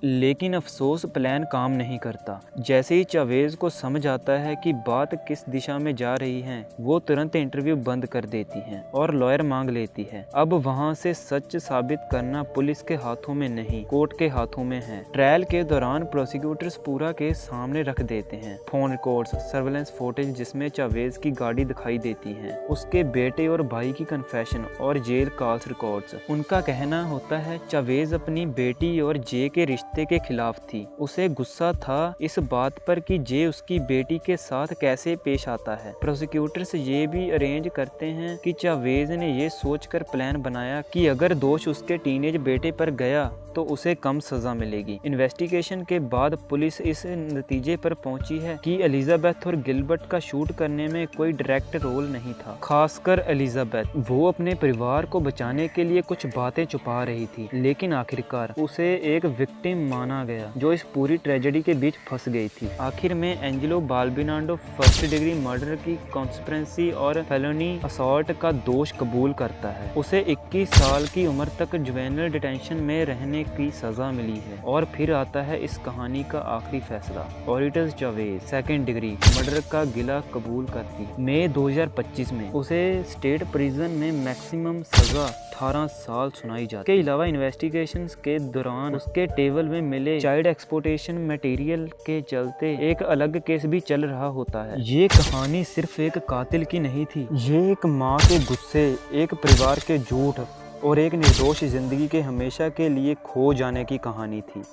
लेकिन अफसोस plan काम नहीं करता। जैसे ही चवेज को समझ आता है कि बात किस दिशा में जा रही है, वो तुरंत इंटरव्यू बंद कर देती है और लॉयर मांग लेती है। अब वहाँ से सच साबित करना पुलिस के हाथों में नहीं, कोर्ट के हाथों में है। ट्रायल के दौरान प्रोसिक्यूटर्स पूरा केस सामने रख देते हैं। फोन रिकॉर्ड्स, सर्वेलेंस फुटेज जिसमें चवेज की गाड़ी दिखाई देती है, उसके बेटे और भाई की कन्फेशन और जेल कॉल्स रिकॉर्ड्स। उनका कहना होता है चवेज अपनी बेटी और जे के रिश्ते के खिलाफ थी। उसे गुस्सा था इस बात पर कि जे उसकी बेटी के साथ कैसे पेश आता है। प्रोसिक्यूटर्स ये भी अरेंज करते हैं कि चवेज ने ये सोचकर प्लान बनाया कि अगर दोष उसके टीनेज बेटे पर गया तो उसे कम सजा मिलेगी। इन्वेस्टिगेशन के बाद पुलिस इस नतीजे पर पहुंची है कि एलिजाबेथ और गिलबर्ट का शूट करने में कोई डायरेक्ट रोल नहीं था, खासकर एलिजाबेथ। वो अपने परिवार को बचाने के लिए कुछ बातें छुपा रही थी, लेकिन आखिरकार उसे एक विक्टिम माना गया, जो इस पूरी ट्रेजेडी के बीच फंस गई थी। आखिर में एंजेलो बाल्बिनाडो फर्स्ट डिग्री मर्डर की कॉन्स्पिरेसी और फेलोनी असॉल्ट का दोष कबूल करता है। उसे 21 साल की उम्र तक जुवेनाइल डिटेंशन में रहने की सजा मिली है। और फिर आता है इस कहानी का आखिरी फैसला। ऑरिटस जावेद सेकंड डिग्री मर्डर का गिला कबूल करती। मई 2025 में उसे स्टेट प्रिजन में मैक्सिमम सजा 18 साल सुनाई जाती है। इसके अलावा इन्वेस्टिगेशंस के दौरान उसके टेबल में मिले चाइल्ड एक्सप्लॉयटेशन मटेरियल के चलते एक अलग केस भी चल रहा होता है। ये कहानी सिर्फ एक कातिल की नहीं थी, ये एक माँ के गुस्से, एक परिवार के झूठ और एक निर्दोष जिंदगी के हमेशा के लिए खो जाने की कहानी थी।